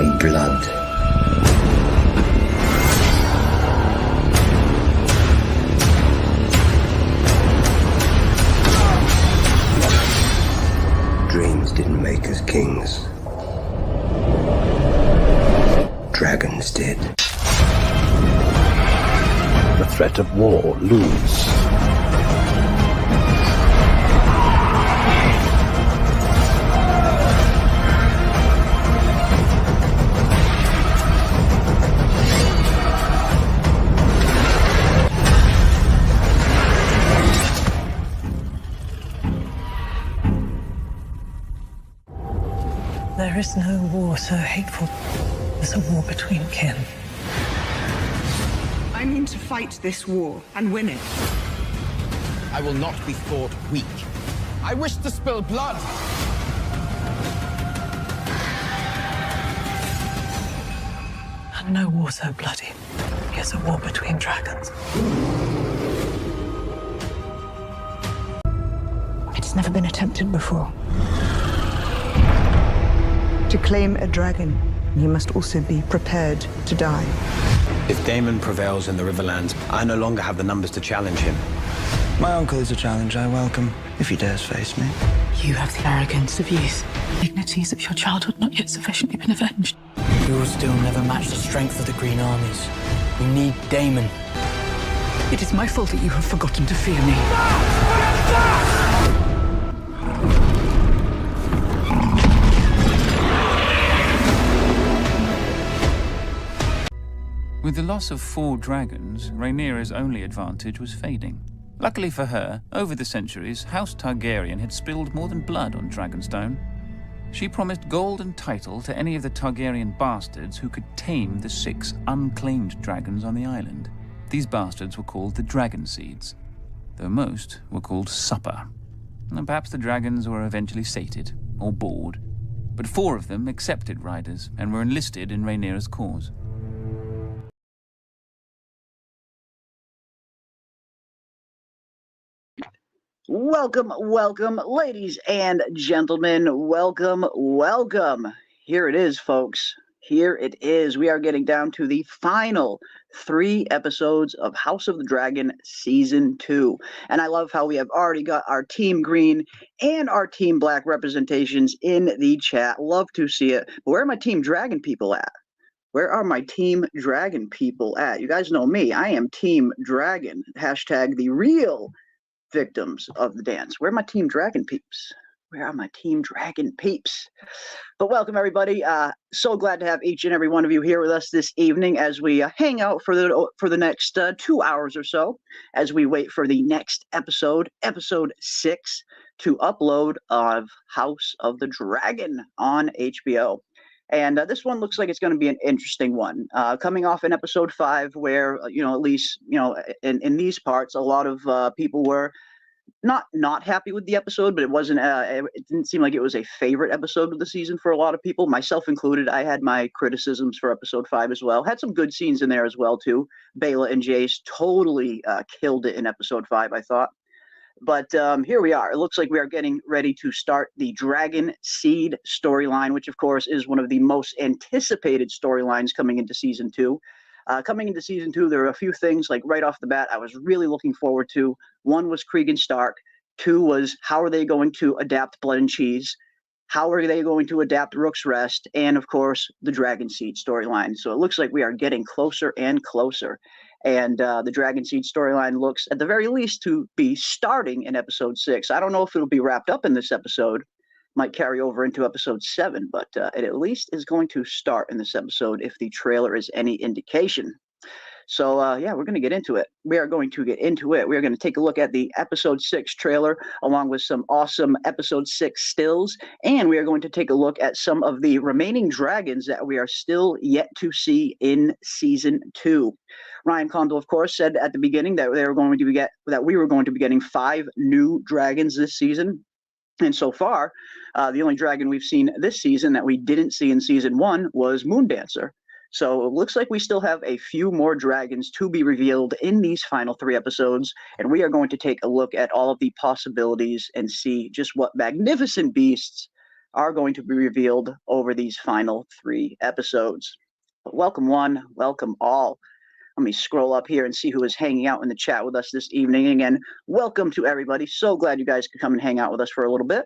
and blood. Dreams didn't make us kings. Dragons did. The threat of war looms. There is no war so hateful as a war between kin. I mean to fight this war and win it. I will not be thought weak. I wish to spill blood. And no war so bloody as a war between dragons. It's never been attempted before. To claim a dragon, you must also be prepared to die. If Daemon prevails in the Riverlands, I no longer have the numbers to challenge him. My uncle is a challenge I welcome, if he dares face me. You have the arrogance of youth. Dignities of your childhood not yet sufficiently been avenged. You will still never match the strength of the Green Armies. We need Daemon. It is my fault that you have forgotten to fear me. With the loss of 4 dragons, Rhaenyra's only advantage was fading. Luckily for her, over the centuries, House Targaryen had spilled more than blood on Dragonstone. She promised gold and title to any of the Targaryen bastards who could tame the 6 unclaimed dragons on the island. These bastards were called the Dragon Seeds, though most were called Supper. And perhaps the dragons were eventually sated, or bored, but 4 of them accepted riders and were enlisted in Rhaenyra's cause. Welcome, welcome, ladies and gentlemen. Welcome, welcome. Here it is, folks. Here it is. We are getting down to the final 3 episodes of House of the Dragon Season 2. And I love how we have already got our Team Green and our Team Black representations in the chat. Love to see it. But where are my Team Dragon people at? Where are my Team Dragon people at? You guys know me. I am Team Dragon. Hashtag the real victims of the dance. Where are my Team Dragon peeps? Where are my Team Dragon peeps? But welcome, everybody. So glad to have each and every one of you here with us this evening as we hang out for the next 2 hours or so, as we wait for the next episode, episode 6, to upload of House of the Dragon on HBO. And this one looks like it's going to be an interesting one. Coming off in episode 5, where, at least, in these parts, a lot of people were not happy with the episode, but it didn't seem like it was a favorite episode of the season for a lot of people, myself included. I had my criticisms for episode 5 as well. Had some good scenes in there as well, too. Baela and Jace totally killed it in episode 5, I thought. But here we are. It looks like we are getting ready to start the Dragon Seed storyline, which, of course, is one of the most anticipated storylines coming into Season 2. Coming into Season 2, there are a few things, like right off the bat, I was really looking forward to. One was Cregan Stark. 2 was how are they going to adapt Blood and Cheese? How are they going to adapt Rook's Rest? And, of course, the Dragon Seed storyline. So it looks like we are getting closer and closer. And the Dragon Seed storyline looks, at the very least, to be starting in episode 6. I don't know if it'll be wrapped up in this episode. Might carry over into episode 7, but it at least is going to start in this episode if the trailer is any indication. So, yeah, we're going to get into it. We are going to get into it. We are going to take a look at the episode 6 trailer, along with some awesome episode 6 stills, and we are going to take a look at some of the remaining dragons that we are still yet to see in Season 2. Ryan Condal, of course, said at the beginning that we were going to be getting 5 new dragons this season. And so far, the only dragon we've seen this season that we didn't see in Season 1 was Moondancer. So it looks like we still have a few more dragons to be revealed in these final 3 episodes, and we are going to take a look at all of the possibilities and see just what magnificent beasts are going to be revealed over these final 3 episodes. But welcome one, welcome all. Let me scroll up here and see who is hanging out in the chat with us this evening. Again, welcome to everybody. So glad you guys could come and hang out with us for a little bit.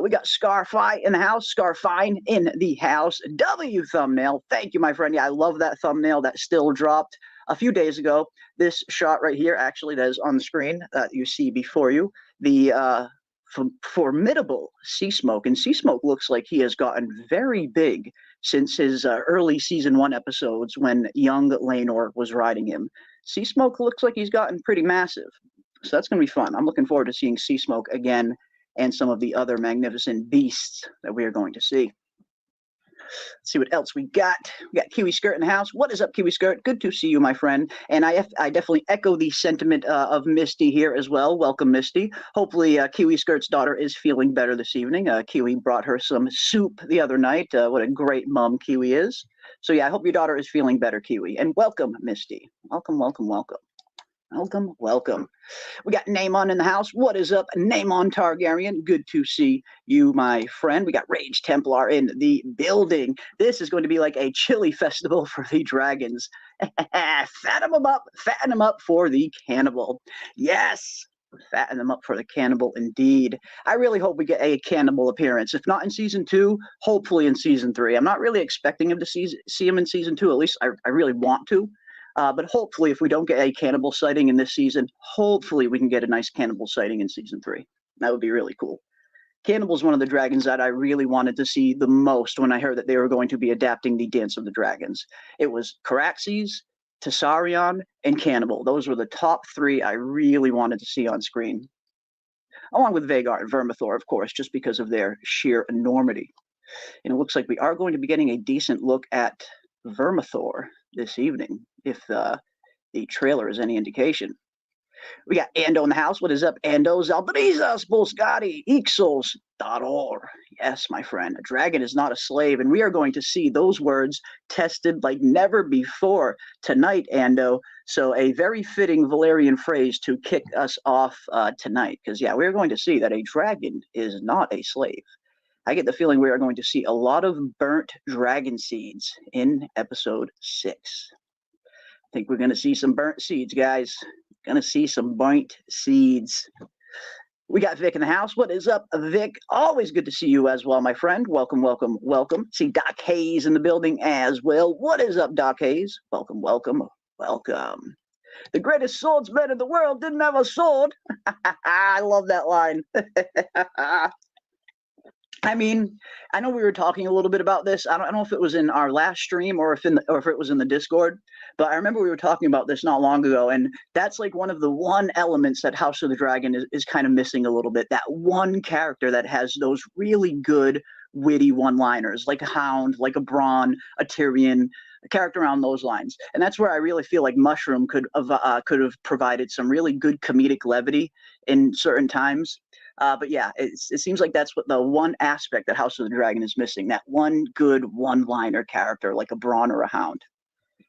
We got Scarfi in the house, Scarfine in the house. W thumbnail. Thank you, my friend. Yeah, I love that thumbnail that still dropped a few days ago. This shot right here, actually, that is on the screen that you see before you, the formidable Sea Smoke. And Sea Smoke looks like he has gotten very big since his early season 1 episodes when young Laenor was riding him. Sea Smoke looks like he's gotten pretty massive. So that's going to be fun. I'm looking forward to seeing Sea Smoke again and some of the other magnificent beasts that we are going to see. Let's see what else we got. We got Kiwi Skirt in the house. What is up, Kiwi Skirt? Good to see you, my friend. And I definitely echo the sentiment of Misty here as well. Welcome, Misty. Hopefully, Kiwi Skirt's daughter is feeling better this evening. Kiwi brought her some soup the other night. What a great mom Kiwi is. So yeah, I hope your daughter is feeling better, Kiwi. And welcome, Misty. Welcome, welcome, welcome. Welcome, welcome. We got Naemon in the house. What is up, Naemon Targaryen? Good to see you, my friend. We got Rage Templar in the building. This is going to be like a chili festival for the dragons. Fatten them up for the cannibal. Yes, fatten them up for the cannibal indeed. I really hope we get a cannibal appearance. If not in season 2, hopefully in season 3. I'm not really expecting him to see him in season 2. At least I really want to. But hopefully, if we don't get a cannibal sighting in this season, hopefully we can get a nice cannibal sighting in season 3. That would be really cool. Cannibal is one of the dragons that I really wanted to see the most when I heard that they were going to be adapting the Dance of the Dragons. It was Caraxes, Tessarion, and Cannibal. Those were the top 3 I really wanted to see on screen. Along with Vhagar and Vermithor, of course, just because of their sheer enormity. And it looks like we are going to be getting a decent look at Vermithor this evening, if the trailer is any indication. We got Ando in the house. What is up, Ando? Zaldrizas, Bolskati, Ixos, Dador. Yes, my friend, a dragon is not a slave, and we are going to see those words tested like never before tonight, Ando. So a very fitting Valerian phrase to kick us off tonight, because yeah, we're going to see that a dragon is not a slave. I get the feeling we are going to see a lot of burnt dragon seeds in episode 6. I think we're going to see some burnt seeds, guys. Going to see some burnt seeds. We got Vic in the house. What is up, Vic? Always good to see you as well, my friend. Welcome, welcome, welcome. See Doc Hayes in the building as well. What is up, Doc Hayes? Welcome, welcome, welcome. The greatest swordsman in the world didn't have a sword. I love that line. I mean, I know we were talking a little bit about this. I don't know if it was in our last stream or if it was in the Discord, but I remember we were talking about this not long ago, and that's like one of the elements that House of the Dragon is kind of missing a little bit. That one character that has those really good, witty one-liners, like a Hound, like a Bronn, a Tyrion, a character around those lines. And that's where I really feel like Mushroom could have provided some really good comedic levity in certain times. But yeah, it seems like that's what the one aspect that House of the Dragon is missing, that one good one-liner character like a Bronn or a Hound.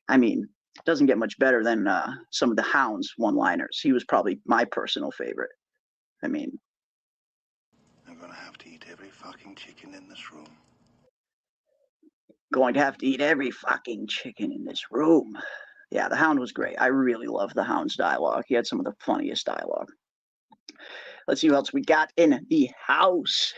I mean, it doesn't get much better than some of the Hound's one-liners. He was probably my personal favorite. I mean, I'm gonna have to eat every fucking chicken in this room. Going to have to eat every fucking chicken in this room. Yeah, the Hound was great. I really love the Hound's dialogue. He had some of the funniest dialogue. Let's see what else we got in the house.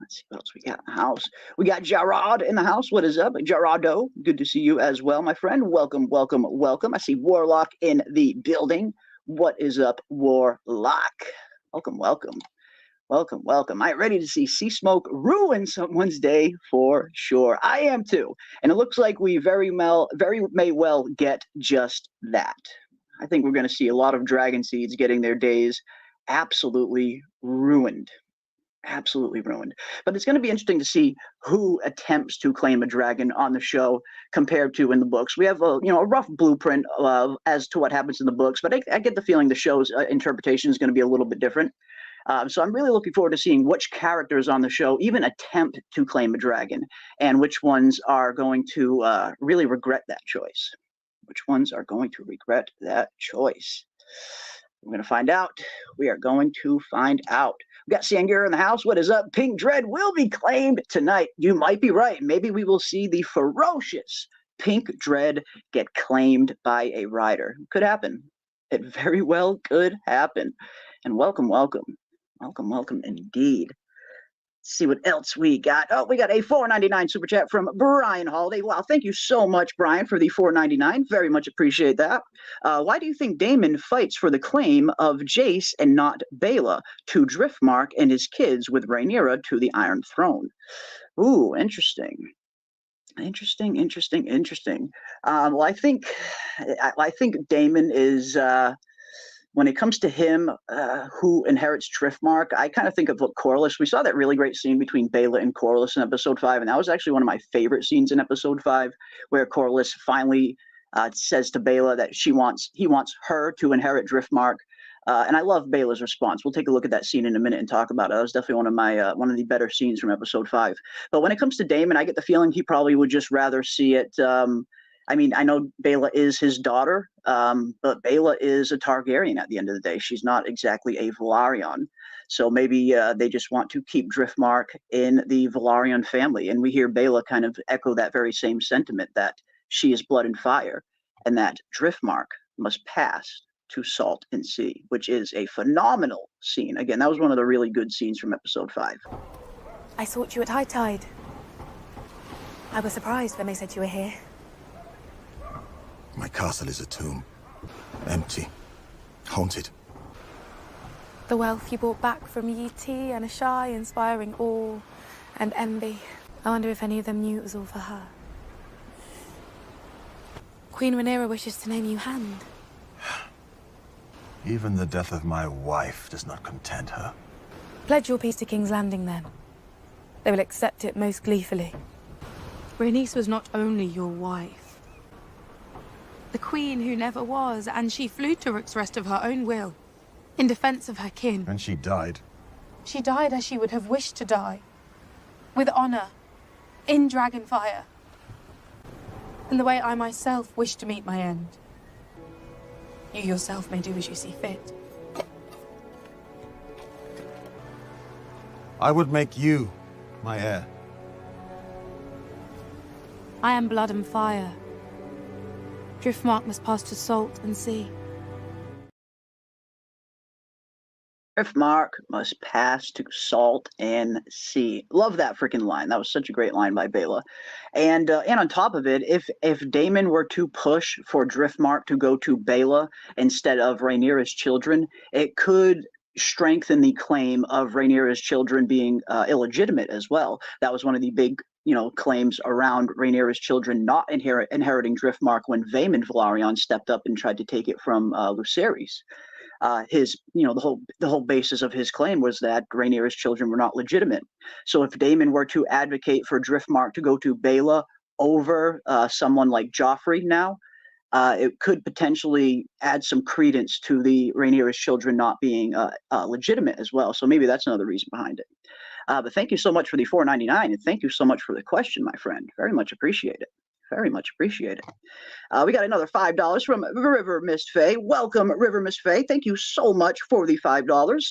Let's see what else we got in the house. We got Jarrod in the house. What is up, Jarrado? Good to see you as well, my friend. Welcome, welcome, welcome. I see Warlock in the building. What is up, Warlock? Welcome, welcome. Welcome, welcome. I'm ready to see Sea Smoke ruin someone's day for sure. I am too. And it looks like we very may well get just that. I think we're going to see a lot of dragon seeds getting their days absolutely ruined. Absolutely ruined. But it's going to be interesting to see who attempts to claim a dragon on the show compared to in the books. We have a rough blueprint as to what happens in the books, but I get the feeling the show's interpretation is going to be a little bit different. So I'm really looking forward to seeing which characters on the show even attempt to claim a dragon and which ones are going to really regret that choice. Which ones are going to regret that choice? We're going to find out. We are going to find out. We got Sangura in the house. What is up? Pink Dread will be claimed tonight. You might be right. Maybe we will see the ferocious Pink Dread get claimed by a rider. Could happen. It very well could happen. And welcome, welcome. Welcome, welcome indeed. Let's see what else we got. Oh, we got a $4.99 super chat from Brian Holiday. Wow, thank you so much, Brian, for the $4.99. Very much appreciate that. Why do you think Daemon fights for the claim of Jace and not Baela to Driftmark and his kids with Rhaenyra to the Iron Throne? Ooh, interesting. Interesting. Well, I think Daemon is when it comes to him, who inherits Driftmark, I kind of think of Corlys. We saw that really great scene between Baela and Corlys in episode 5, and that was actually one of my favorite scenes in episode 5, where Corlys finally says to Baela that he wants her to inherit Driftmark. And I love Baela's response. We'll take a look at that scene in a minute and talk about it. That was definitely one of the better scenes from episode 5. But when it comes to Daemon, I get the feeling he probably would just rather see it. I mean, I know Baela is his daughter, but Baela is a Targaryen at the end of the day. She's not exactly a Velaryon. So maybe they just want to keep Driftmark in the Velaryon family. And we hear Baela kind of echo that very same sentiment, that she is blood and fire, and that Driftmark must pass to Salt and Sea, which is a phenomenal scene. Again, that was one of the really good scenes from episode 5. I sought you at high tide. I was surprised when they said you were here. My castle is a tomb. Empty. Haunted. The wealth you brought back from Yi Ti and Ashai, inspiring awe and envy. I wonder if any of them knew it was all for her. Queen Rhaenyra wishes to name you Hand. Even the death of my wife does not content her. Pledge your peace to King's Landing, then. They will accept it most gleefully. Rhaenys was not only your wife, the queen who never was, and she flew to Rook's Rest of her own will, in defense of her kin. And she died. She died as she would have wished to die, with honor, in Dragonfire, in the way I myself wish to meet my end. You yourself may do as you see fit. I would make you my heir. I am blood and fire. Driftmark must pass to Salt and Sea. Driftmark must pass to Salt and Sea. Love that freaking line. That was such a great line by Baela. And on top of it, if Daemon were to push for Driftmark to go to Baela instead of Rhaenyra's children, it could strengthen the claim of Rhaenyra's children being illegitimate as well. That was one of the big claims around Rhaenyra's children not inheriting Driftmark when Vaemond Velaryon stepped up and tried to take it from Lucerys. The whole basis of his claim was that Rhaenyra's children were not legitimate. So if Daemon were to advocate for Driftmark to go to Baela over someone like Joffrey now, it could potentially add some credence to the Rhaenyra's children not being legitimate as well. So maybe that's another reason behind it. But thank you so much for the $4.99, and thank you so much for the question, my friend. Very much appreciate it. Very much appreciate it. We got another $5 from River Mist Faye. Welcome, River Mist Faye. Thank you so much for the $5.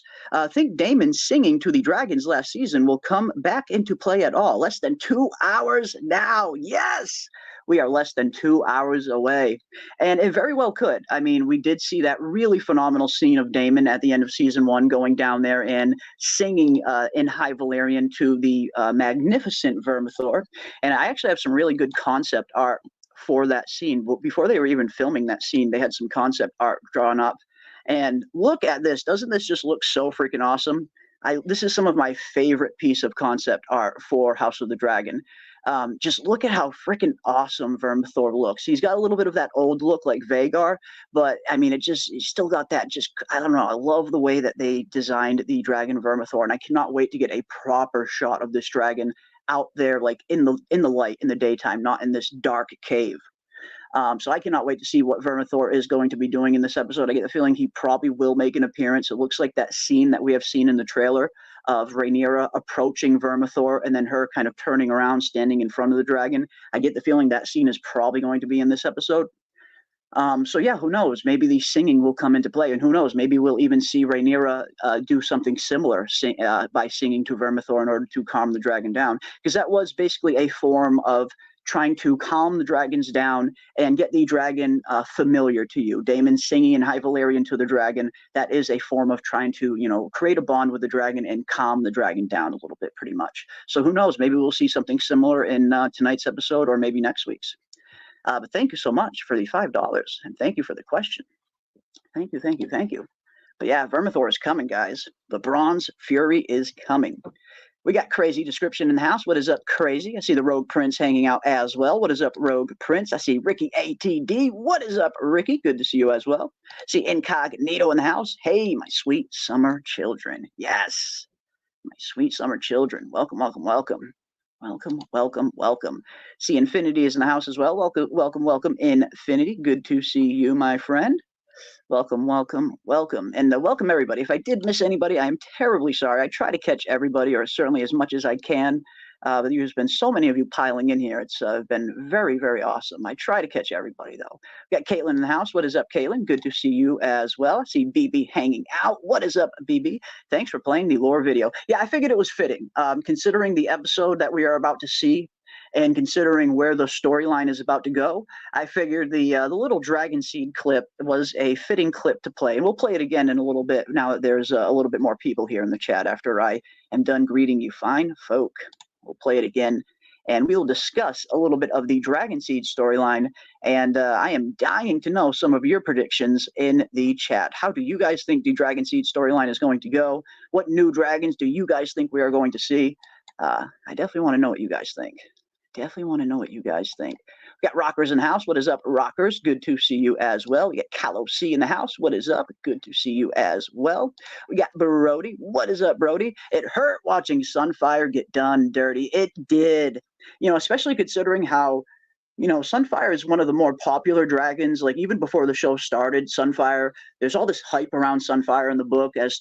Think Daemon singing to the dragons last season will come back into play at all. Less than 2 hours now. Yes! We are less than 2 hours away. And it very well could. I mean, we did see that really phenomenal scene of Daemon at the end of season 1 going down there and singing in High Valyrian to the magnificent Vermithor. And I actually have some really good concept art for that scene. Before they were even filming that scene, they had some concept art drawn up. And look at this. Doesn't this just look so freaking awesome? This is some of my favorite piece of concept art for House of the Dragon. Just look at how freaking awesome Vermithor looks. He's got a little bit of that old look like Vhagar, but I mean, he's still got that I don't know. I love the way that they designed the dragon Vermithor, and I cannot wait to get a proper shot of this dragon out there, like in the light, in the daytime, not in this dark cave. So I cannot wait to see what Vermithor is going to be doing in this episode. I get the feeling he probably will make an appearance. It looks like that scene that we have seen in the trailer of Rhaenyra approaching Vermithor and then her kind of turning around, standing in front of the dragon. I get the feeling that scene is probably going to be in this episode. So yeah, who knows? Maybe the singing will come into play, and who knows? Maybe we'll even see Rhaenyra do something similar by singing to Vermithor in order to calm the dragon down, because that was basically a form of trying to calm the dragons down and get the dragon familiar to you. Daemon singing in High Valyrian to the dragon, that is a form of trying to, create a bond with the dragon and calm the dragon down a little bit, pretty much. So who knows? Maybe we'll see something similar in tonight's episode or maybe next week's. But thank you so much for the $5, and thank you for the question. Thank you, thank you, thank you. But yeah, Vermithor is coming, guys. The Bronze Fury is coming. We got Crazy Description in the house. What is up, Crazy? I see the Rogue Prince hanging out as well. What is up, Rogue Prince? I see Ricky ATD. What is up, Ricky? Good to see you as well. See Incognito in the house. Hey, my sweet summer children. Yes, my sweet summer children. Welcome, welcome, welcome. Welcome, welcome, welcome. See, Infinity is in the house as well. Welcome, welcome, welcome, Infinity. Good to see you, my friend. Welcome, welcome, welcome. And welcome, everybody. If I did miss anybody, I am terribly sorry. I try to catch everybody, or certainly as much as I can. But there's been so many of you piling in here. It's been very, very awesome. I try to catch everybody, though. We got Caitlin in the house. What is up, Caitlin? Good to see you as well. I see BB hanging out. What is up, BB? Thanks for playing the lore video. Yeah, I figured it was fitting, considering the episode that we are about to see and considering where the storyline is about to go. I figured the little Dragon Seed clip was a fitting clip to play. And we'll play it again in a little bit now that there's a little bit more people here in the chat after I am done greeting you fine folk. We'll play it again, and we will discuss a little bit of the Dragon Seed storyline. And I am dying to know some of your predictions in the chat. How do you guys think the Dragon Seed storyline is going to go? What new dragons do you guys think we are going to see? I definitely want to know what you guys think. Definitely want to know what you guys think. We got Rockers in the house. What is up, Rockers? Good to see you as well. We got Callow C in the house. What is up? Good to see you as well. We got Brody. What is up, Brody? It hurt watching Sunfire get done dirty. It did. Especially considering how, Sunfire is one of the more popular dragons. Like, even before the show started, Sunfire, there's all this hype around Sunfire in the book as,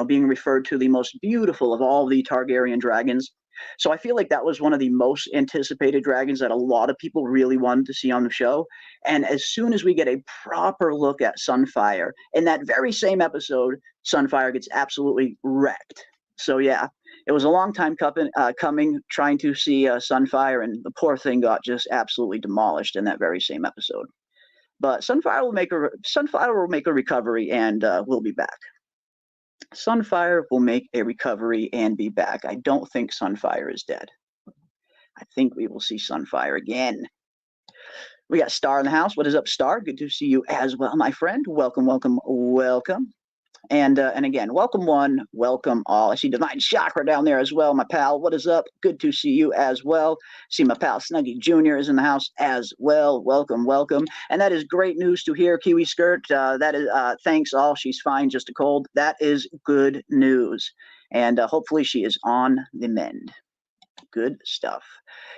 being referred to the most beautiful of all the Targaryen dragons. So I feel like that was one of the most anticipated dragons that a lot of people really wanted to see on the show. And as soon as we get a proper look at Sunfire, in that very same episode, Sunfire gets absolutely wrecked. So yeah, it was a long time coming trying to see Sunfire, and the poor thing got just absolutely demolished in that very same episode. But Sunfire will make a recovery, and we'll be back. Sunfire will make a recovery and be back. I don't think Sunfire is dead. I think we will see Sunfire again. We got Star in the house. What is up, Star? Good to see you as well, my friend. Welcome, welcome, welcome. And again, welcome one, welcome all. I see Divine Chakra down there as well, my pal. What is up? Good to see you as well. See my pal Snuggy Jr. is in the house as well. Welcome, welcome. And that is great news to hear, Kiwi Skirt. That is thanks all. She's fine, just a cold. That is good news. And hopefully she is on the mend. Good stuff.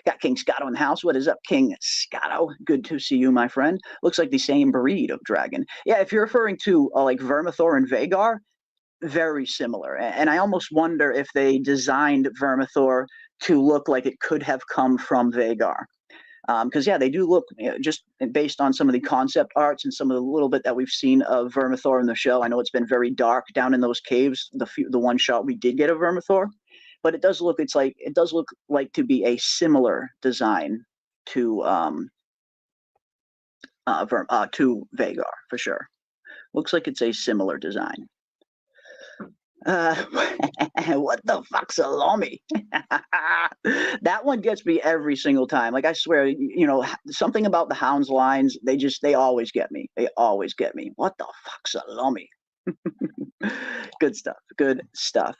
Got King Scotto in the house. What is up, King Scotto? Good to see you, my friend. Looks like the same breed of dragon. Yeah, if you're referring to like Vermithor and Vhagar, very similar. And I almost wonder if they designed Vermithor to look like it could have come from Vhagar. Because, yeah, they do look, just based on some of the concept arts and some of the little bit that we've seen of Vermithor in the show. I know it's been very dark down in those caves, the one shot we did get of Vermithor. But it does look like to be a similar design to Vhagar for sure. Looks like it's a similar design. What the fuck, salami? That one gets me every single time. Like, I swear, something about the Hound's lines, they always get me. They always get me. What the fuck, salami? Good stuff. Good stuff.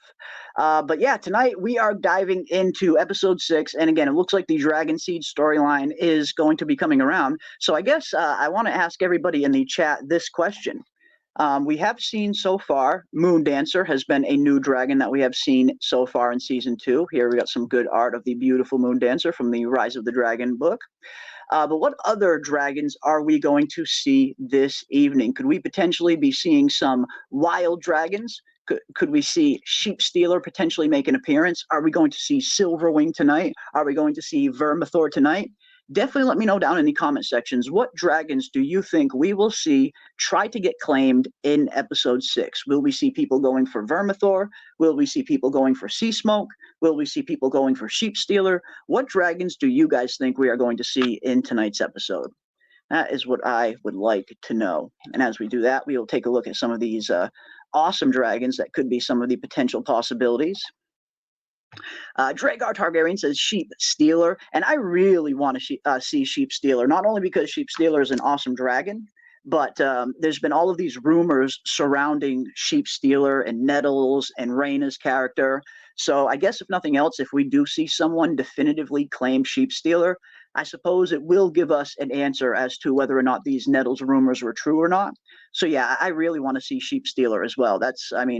But yeah, tonight we are diving into episode 6. And again, it looks like the Dragon Seed storyline is going to be coming around. So I guess I want to ask everybody in the chat this question. We have seen so far, Moon Dancer has been a new dragon that we have seen so far in season 2. Here we got some good art of the beautiful Moon Dancer from the Rise of the Dragon book. But what other dragons are we going to see this evening? Could we potentially be seeing some wild dragons? Could we see Sheep Stealer potentially make an appearance? Are we going to see Silverwing tonight? Are we going to see Vermithor tonight? definitely let me know down in the comment sections, what dragons do you think we will see try to get claimed in episode 6? Will we see people going for Vermithor? Will we see people going for Sea Smoke? Will we see people going for Sheep Stealer? What dragons do you guys think we are going to see in tonight's episode? That is what I would like to know. And as we do that, we will take a look at some of these awesome dragons that could be some of the potential possibilities. Dragar Targaryen says Sheep Stealer, and I really want to see Sheep Stealer, not only because Sheep Stealer is an awesome dragon, but there's been all of these rumors surrounding Sheep Stealer and Nettles and Rhaena's character. So I guess if nothing else, if we do see someone definitively claim Sheep Stealer, I suppose it will give us an answer as to whether or not these Nettles rumors were true or not. So yeah, I really want to see Sheep Stealer as well.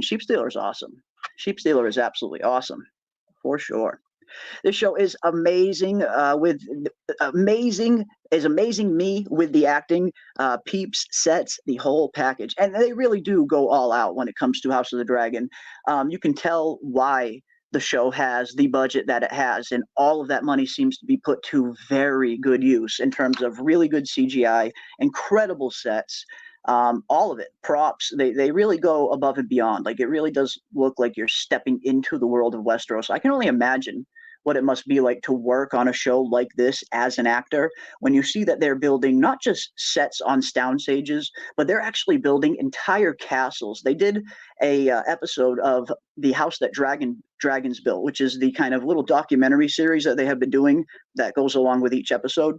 Sheep Stealer is awesome. Sheep Stealer is absolutely awesome. For sure. This show is amazing amazing me with the acting, peeps, sets, the whole package. And they really do go all out when it comes to House of the Dragon. You can tell why the show has the budget that it has, and all of that money seems to be put to very good use in terms of really good CGI, incredible sets, all of it, props. They really go above and beyond. Like, it really does look like you're stepping into the world of Westeros. I can only imagine what it must be like to work on a show like this as an actor, when you see that they're building not just sets on sound stages, but they're actually building entire castles. They did a episode of The House That Dragons Built, which is the kind of little documentary series that they have been doing that goes along with each episode.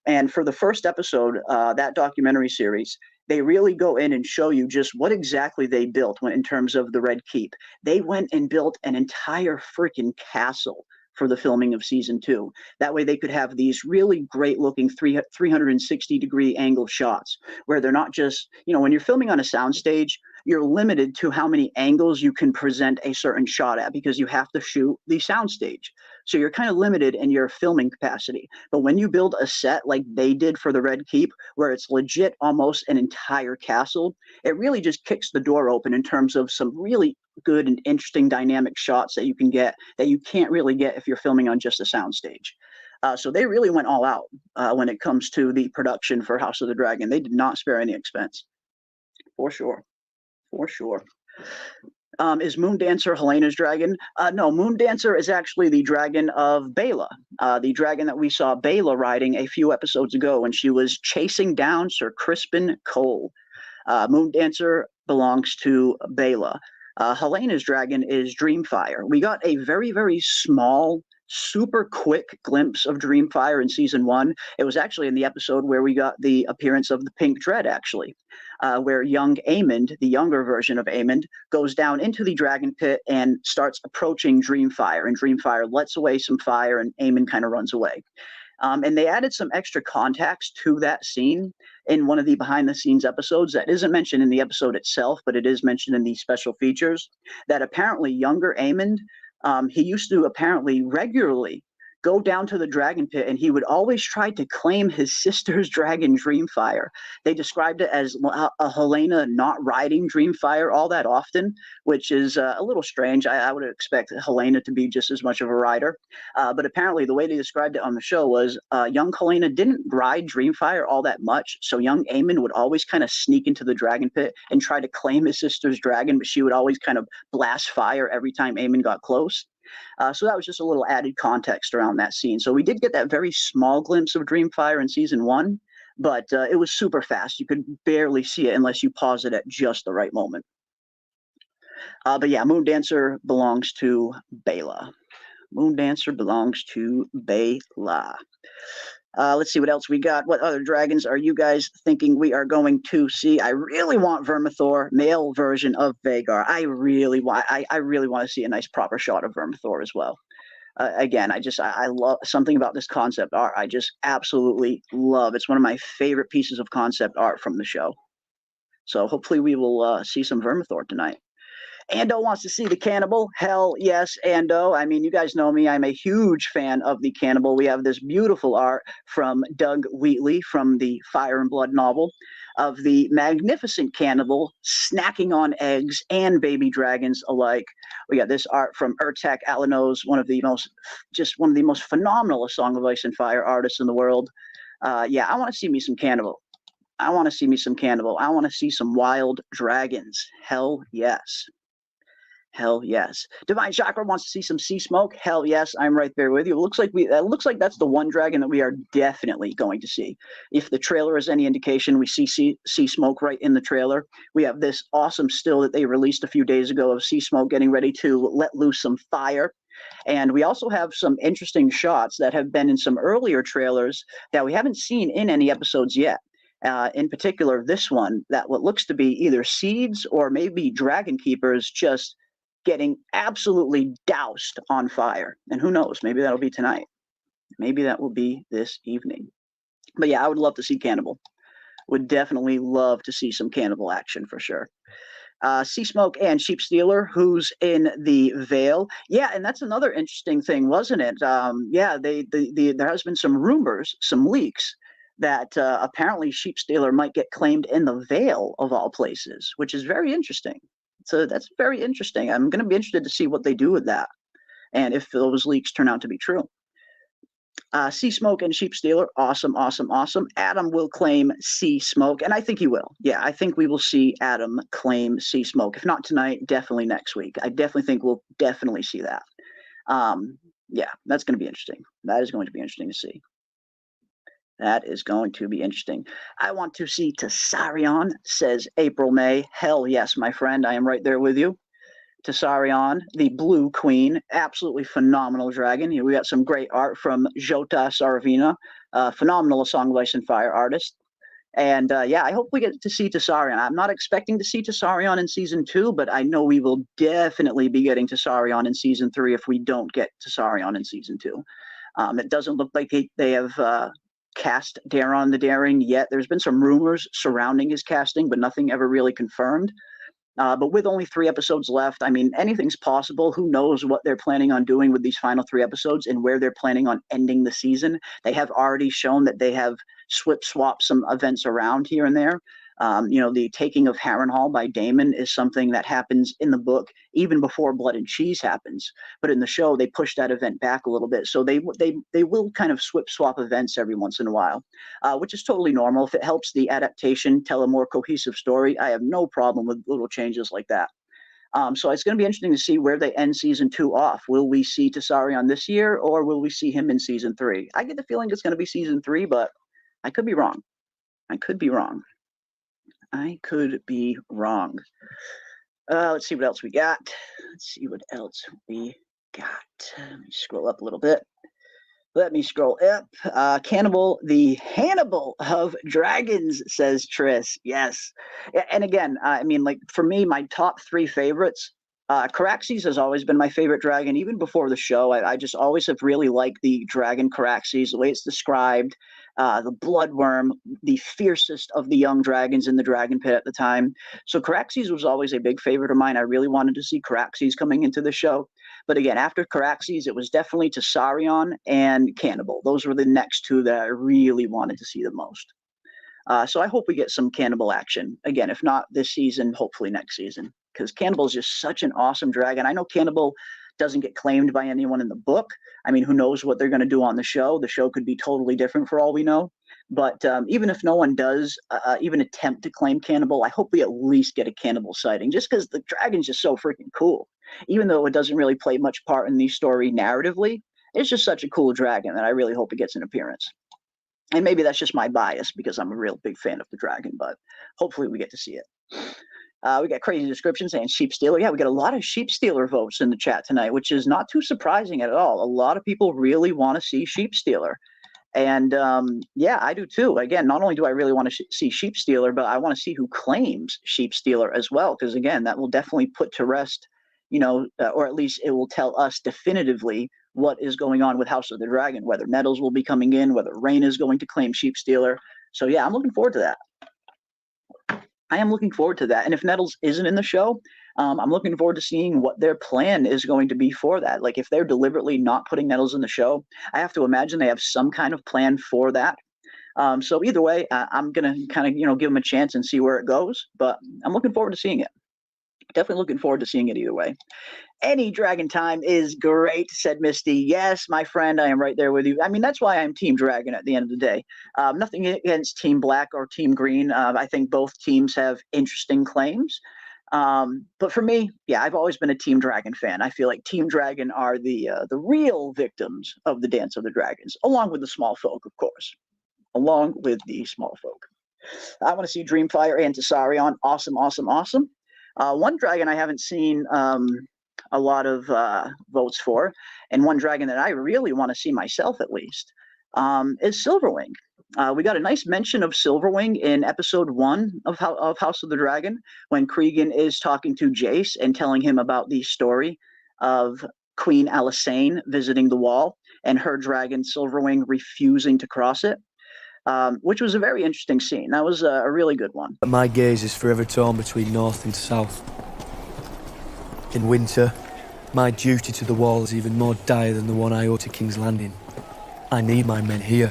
And for the first episode, that documentary series, they really go in and show you just what exactly they built in terms of the Red Keep. They went and built an entire freaking castle for the filming of season 2. That way they could have these really great looking 360-degree angle shots where they're not just, when you're filming on a soundstage, you're limited to how many angles you can present a certain shot at because you have to shoot the soundstage. So you're kind of limited in your filming capacity. But when you build a set like they did for the Red Keep, where it's legit almost an entire castle, it really just kicks the door open in terms of some really good and interesting dynamic shots that you can get that you can't really get if you're filming on just a soundstage. So they really went all out when it comes to the production for House of the Dragon. They did not spare any expense. For sure. For sure. Is Moondancer Helena's dragon? No, Moondancer is actually the dragon of Baela, the dragon that we saw Baela riding a few episodes ago when she was chasing down Sir Crispin Cole. Moondancer belongs to Baela. Helena's dragon is Dreamfire. We got a very, very small, super quick glimpse of Dreamfire in season 1. It was actually in the episode where we got the appearance of the Pink Dread, actually, where young Aemond, the younger version of Aemond, goes down into the dragon pit and starts approaching Dreamfire. And Dreamfire lets away some fire, and Aemond kind of runs away. And they added some extra context to that scene in one of the behind-the-scenes episodes that isn't mentioned in the episode itself, but it is mentioned in the special features, that apparently younger Aemond, he used to apparently regularly go down to the dragon pit, and he would always try to claim his sister's dragon, Dreamfire. They described it as a Helena not riding Dreamfire all that often, which is a little strange. I would expect Helena to be just as much of a rider. But apparently the way they described it on the show was young Helena didn't ride Dreamfire all that much, so young Aemond would always kind of sneak into the dragon pit and try to claim his sister's dragon, but she would always kind of blast fire every time Aemond got close. So that was just a little added context around that scene. So we did get that very small glimpse of Dreamfire in season 1, but it was super fast. You could barely see it unless you pause it at just the right moment. But yeah, Moondancer belongs to Baela. Moondancer belongs to Baela. Let's see what else we got. What other dragons are you guys thinking we are going to see? I really want Vermithor, male version of Vhagar. I really want to see a nice proper shot of Vermithor as well. Again, I love something about this concept art. I just absolutely love. It's one of my favorite pieces of concept art from the show. So hopefully we will see some Vermithor tonight. Ando wants to see the cannibal. Hell yes, Ando. I mean, you guys know me. I'm a huge fan of the cannibal. We have this beautiful art from Doug Wheatley from the Fire and Blood novel of the magnificent cannibal snacking on eggs and baby dragons alike. We got this art from Urtek Alanos, one of the most phenomenal Song of Ice and Fire artists in the world. Yeah, I want to see me some cannibal. I want to see me some cannibal. I want to see some wild dragons. Hell yes. Hell yes. Divine Chakra wants to see some sea smoke. Hell yes, I'm right there with you. It looks like that's the one dragon that we are definitely going to see. If the trailer is any indication, we see sea smoke right in the trailer. We have this awesome still that they released a few days ago of sea smoke getting ready to let loose some fire. And we also have some interesting shots that have been in some earlier trailers that we haven't seen in any episodes yet. In particular, this one, that what looks to be either seeds or maybe dragon keepers just getting absolutely doused on fire. And who knows, maybe that'll be tonight. Maybe that will be this evening. But yeah, I would love to see cannibal. Would definitely love to see some cannibal action for sure. Sea Smoke and Sheep Stealer, who's in the Veil. Yeah, and that's another interesting thing, wasn't it? Yeah, there has been some rumors, some leaks, that apparently Sheep Stealer might get claimed in the Veil of all places, which is very interesting. So that's very interesting. I'm going to be interested to see what they do with that, and if those leaks turn out to be true. Sea Smoke and Sheep Stealer, awesome, awesome, awesome. Adam will claim Sea Smoke, and I think he will. Yeah, I think we will see Adam claim Sea Smoke. If not tonight, definitely next week. I definitely think we'll definitely see that. Yeah, that's going to be interesting. That is going to be interesting to see. That is going to be interesting. I want to see Tessarion, says April May. Hell yes, my friend. I am right there with you. Tessarion, the Blue Queen, absolutely phenomenal dragon. Here we got some great art from Jota Saravina, phenomenal Song of Ice and Fire artist. And yeah, I hope we get to see Tessarion. I'm not expecting to see Tessarion in Season 2, but I know we will definitely be getting Tessarion in Season 3 if we don't get Tessarion in Season 2. It doesn't look like they have cast Daron the Daring yet. There's been some rumors surrounding his casting, but nothing ever really confirmed. But with only 3 episodes left, I mean, anything's possible. Who knows what they're planning on doing with these final 3 episodes and where they're planning on ending the season. They have already shown that they have swapped some events around here and there. You know, the taking of Harrenhal by Daemon is something that happens in the book even before Blood and Cheese happens. But in the show, they push that event back a little bit. So they will kind of swap events every once in a while, which is totally normal. If it helps the adaptation tell a more cohesive story, I have no problem with little changes like that. So it's going to be interesting to see where they end Season 2 off. Will we see Tessarion this year, or will we see him in Season 3? I get the feeling it's going to be Season 3, but I could be wrong. I could be wrong. I could be wrong. Let's see what else we got. Let's see what else we got. Let me scroll up a little bit. Let me scroll up. Cannibal, the Hannibal of dragons, says Triss. Yes. And again, I mean, like, for me, my top 3 favorites, Caraxes has always been my favorite dragon, even before the show. I just always have really liked the dragon Caraxes, the way it's described, the bloodworm, the fiercest of the young dragons in the dragon pit at the time. So Caraxes was always a big favorite of mine. I really wanted to see Caraxes coming into the show. But again, after Caraxes, it was definitely Tessarion and Cannibal. Those were the next 2 that I really wanted to see the most. So I hope we get some Cannibal action. Again, if not this season, hopefully next season. Because Cannibal is just such an awesome dragon. I know Cannibal doesn't get claimed by anyone in the book. I mean, who knows what they're going to do on the show? The show could be totally different for all we know. But even if no one does even attempt to claim Cannibal, I hope we at least get a Cannibal sighting, just because the dragon's just so freaking cool. Even though it doesn't really play much part in the story narratively, it's just such a cool dragon that I really hope it gets an appearance. And maybe that's just my bias because I'm a real big fan of the dragon, but hopefully we get to see it. We got Crazy Description saying Sheep Stealer. Yeah, we got a lot of Sheep Stealer votes in the chat tonight, which is not too surprising at all. A lot of people really want to see Sheep Stealer. And yeah, I do too. Again, not only do I really want to see Sheep Stealer, but I want to see who claims Sheep Stealer as well. Because again, that will definitely put to rest, you know, or at least it will tell us definitively what is going on with House of the Dragon, whether Nettles will be coming in, whether Rain is going to claim Sheep Stealer. So yeah, I'm looking forward to that. I am looking forward to that. And if Nettles isn't in the show, I'm looking forward to seeing what their plan is going to be for that. Like, if they're deliberately not putting Nettles in the show, I have to imagine they have some kind of plan for that. So either way, I'm gonna kind of give them a chance and see where it goes. But I'm looking forward to seeing it. Definitely looking forward to seeing it either way. Any dragon time is great, said Misty. Yes, my friend, I am right there with you. I mean, that's why I'm Team Dragon at the end of the day. Nothing against Team Black or Team Green. I think both teams have interesting claims. But for me, yeah, I've always been a Team Dragon fan. I feel like Team Dragon are the real victims of the Dance of the Dragons, along with the small folk, of course. Along with the small folk. I want to see Dreamfire and Tessarion. Awesome, awesome, awesome. One dragon I haven't seen a lot of votes for, and one dragon that I really want to see myself at least, is Silverwing. We got a nice mention of Silverwing in episode 1 of House of the Dragon, when Cregan is talking to Jace and telling him about the story of Queen Alysanne visiting the wall and her dragon Silverwing refusing to cross it. Which was a very interesting scene. That was a really good one. My gaze is forever torn between north and south. In winter, my duty to the wall is even more dire than the one I owe to King's Landing. I need my men here.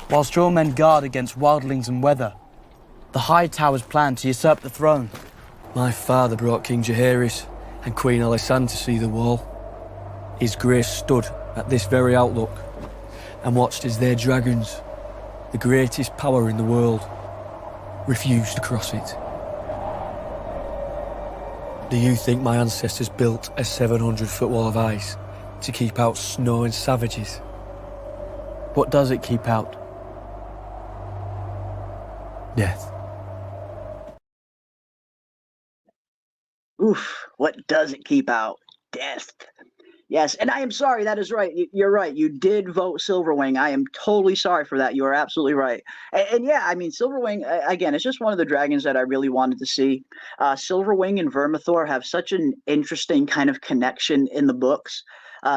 Whilst your men guard against wildlings and weather, the High Tower's plan to usurp the throne. My father brought King Jaehaerys and Queen Alysanne to see the wall. His grace stood at this very outlook and watched as their dragons, the greatest power in the world, refused to cross it. Do you think my ancestors built a 700-foot wall of ice to keep out snow and savages? What does it keep out? Death. Oof, what does it keep out? Death. Yes, and I am sorry, that is right. You're right. You did vote Silverwing. I am totally sorry for that. You are absolutely right. And yeah, I mean, Silverwing, again, it's just one of the dragons that I really wanted to see. Silverwing and Vermithor have such an interesting kind of connection in the books.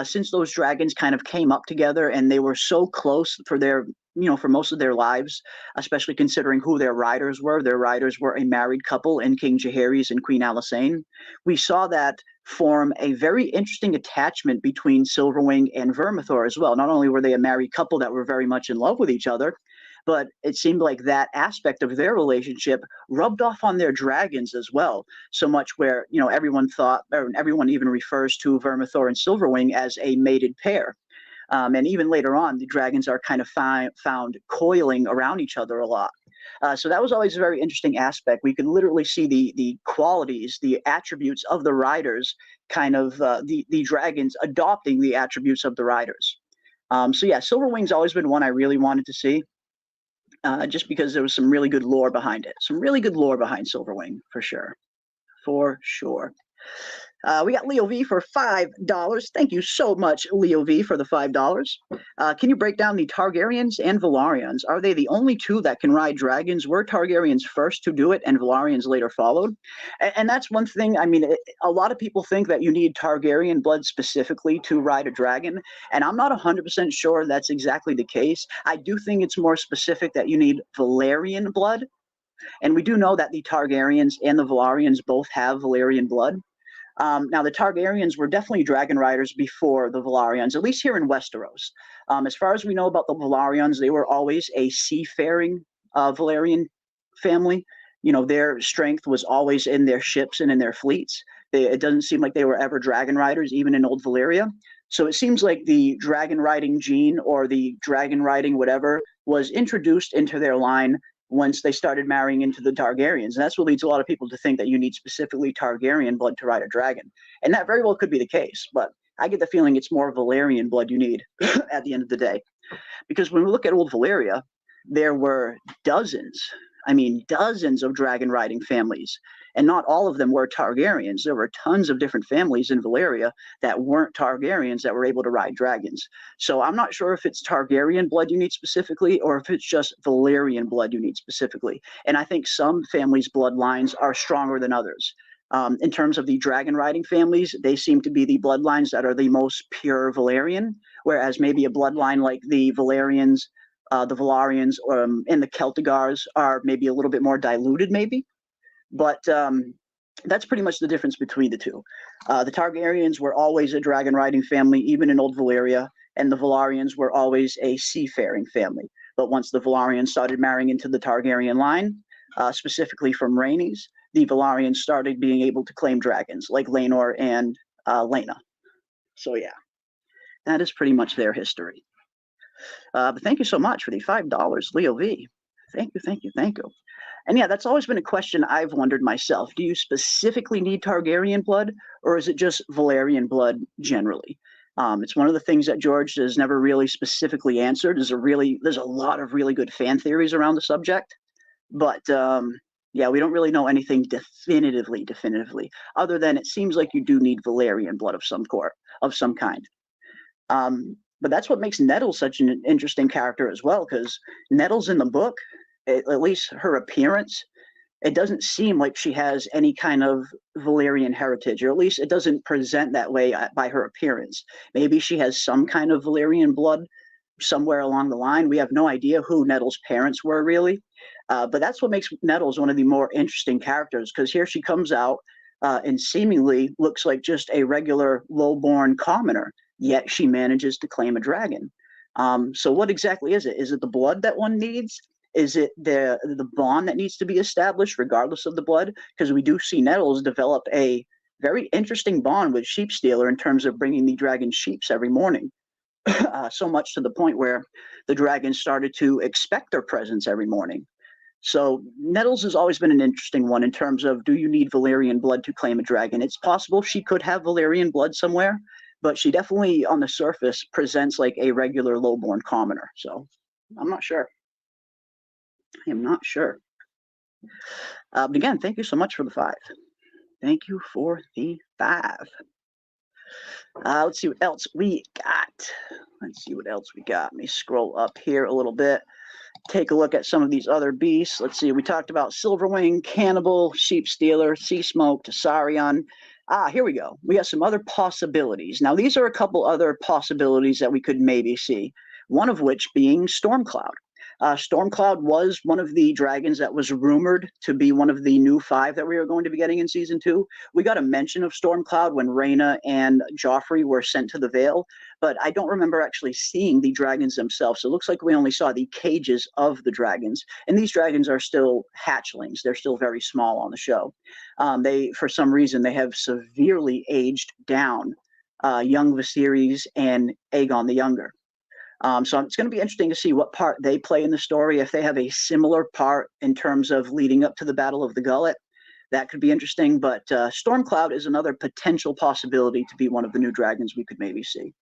Since those dragons kind of came up together and they were so close for their, for most of their lives, especially considering who their riders were. Their riders were a married couple in King Jaehaerys and Queen Alysanne. We saw that form a very interesting attachment between Silverwing and Vermithor as well. Not only were they a married couple that were very much in love with each other, but it seemed like that aspect of their relationship rubbed off on their dragons as well. So much where, everyone thought, or everyone even refers to Vermithor and Silverwing as a mated pair. And even later on, the dragons are kind of found coiling around each other a lot. So that was always a very interesting aspect. We could literally see the qualities, the attributes of the riders, kind of the dragons adopting the attributes of the riders. So yeah, Silverwing's always been one I really wanted to see, just because there was some really good lore behind it. Some really good lore behind Silverwing, for sure. For sure. We got Leo V for $5. Thank you so much, Leo V, for the $5. Can you break down the Targaryens and Velaryons? Are they the only two that can ride dragons? Were Targaryens first to do it and Velaryons later followed? And that's one thing. I mean, a lot of people think that you need Targaryen blood specifically to ride a dragon, and I'm not 100% sure that's exactly the case. I do think it's more specific that you need Valyrian blood, and we do know that the Targaryens and the Velaryons both have Valyrian blood. Now, the Targaryens were definitely dragon riders before the Velaryons, at least here in Westeros. As far as we know about the Velaryons, they were always a seafaring Valyrian family. Their strength was always in their ships and in their fleets. It doesn't seem like they were ever dragon riders, even in Old Valyria. So it seems like the dragon riding gene, or the dragon riding whatever, was introduced into their line once they started marrying into the Targaryens. And that's what leads a lot of people to think that you need specifically Targaryen blood to ride a dragon. And that very well could be the case, but I get the feeling it's more Valyrian blood you need at the end of the day. Because when we look at Old Valyria, there were dozens of dragon riding families. And not all of them were Targaryens. There were tons of different families in Valyria that weren't Targaryens that were able to ride dragons. So I'm not sure if it's Targaryen blood you need specifically, or if it's just Valyrian blood you need specifically. And I think some families' bloodlines are stronger than others. In terms of the dragon riding families, they seem to be the bloodlines that are the most pure Valyrian, whereas maybe a bloodline like the Valyrians, the Velaryons, and the Celtigars are maybe a little bit more diluted, maybe. But that's pretty much the difference between the two. The Targaryens were always a dragon riding family, even in Old Valyria, and the Velaryons were always a seafaring family. But once the Velaryons started marrying into the Targaryen line, specifically from Rhaenys, the Velaryons started being able to claim dragons, like Laenor and Laena. So yeah, that is pretty much their history. But thank you so much for the $5, Leo V. Thank you, thank you, thank you. And yeah, that's always been a question I've wondered myself. Do you specifically need Targaryen blood, or is it just Valyrian blood generally? It's one of the things that George has never really specifically answered. There's a lot of really good fan theories around the subject, but yeah, we don't really know anything definitively, other than it seems like you do need Valyrian blood of some kind. But that's what makes Nettle such an interesting character as well, because Nettle's in the book, at least her appearance, it doesn't seem like she has any kind of Valyrian heritage, or at least it doesn't present that way by her appearance. Maybe she has some kind of Valyrian blood somewhere along the line. We have no idea who Nettle's parents were, really. But that's what makes Nettles one of the more interesting characters, because here she comes out and seemingly looks like just a regular low-born commoner, yet she manages to claim a dragon. So what exactly is it? Is it the blood that one needs? Is it the bond that needs to be established regardless of the blood? Because we do see Nettles develop a very interesting bond with Sheepstealer in terms of bringing the dragon sheeps every morning. So much to the point where the dragons started to expect their presence every morning. So Nettles has always been an interesting one in terms of, do you need Valyrian blood to claim a dragon? It's possible she could have Valyrian blood somewhere, but she definitely on the surface presents like a regular lowborn commoner. So I'm not sure. I am not sure. But again, thank you so much for the 5. Thank you for the 5. Let's see what else we got. Let me scroll up here a little bit. Take a look at some of these other beasts. Let's see. We talked about Silverwing, Cannibal, Sheepstealer, Sea Smoke, Tessarion. Here we go. We got some other possibilities. Now, these are a couple other possibilities that we could maybe see, one of which being Stormcloud. Stormcloud was one of the dragons that was rumored to be one of the new 5 that we are going to be getting in Season 2. We got a mention of Stormcloud when Rhaena and Joffrey were sent to the Vale, but I don't remember actually seeing the dragons themselves. So it looks like we only saw the cages of the dragons, and these dragons are still hatchlings. They're still very small on the show. For some reason, they have severely aged down young Viserys and Aegon the Younger. So it's going to be interesting to see what part they play in the story. If they have a similar part in terms of leading up to the Battle of the Gullet, that could be interesting. But Stormcloud is another potential possibility to be one of the new dragons we could maybe see.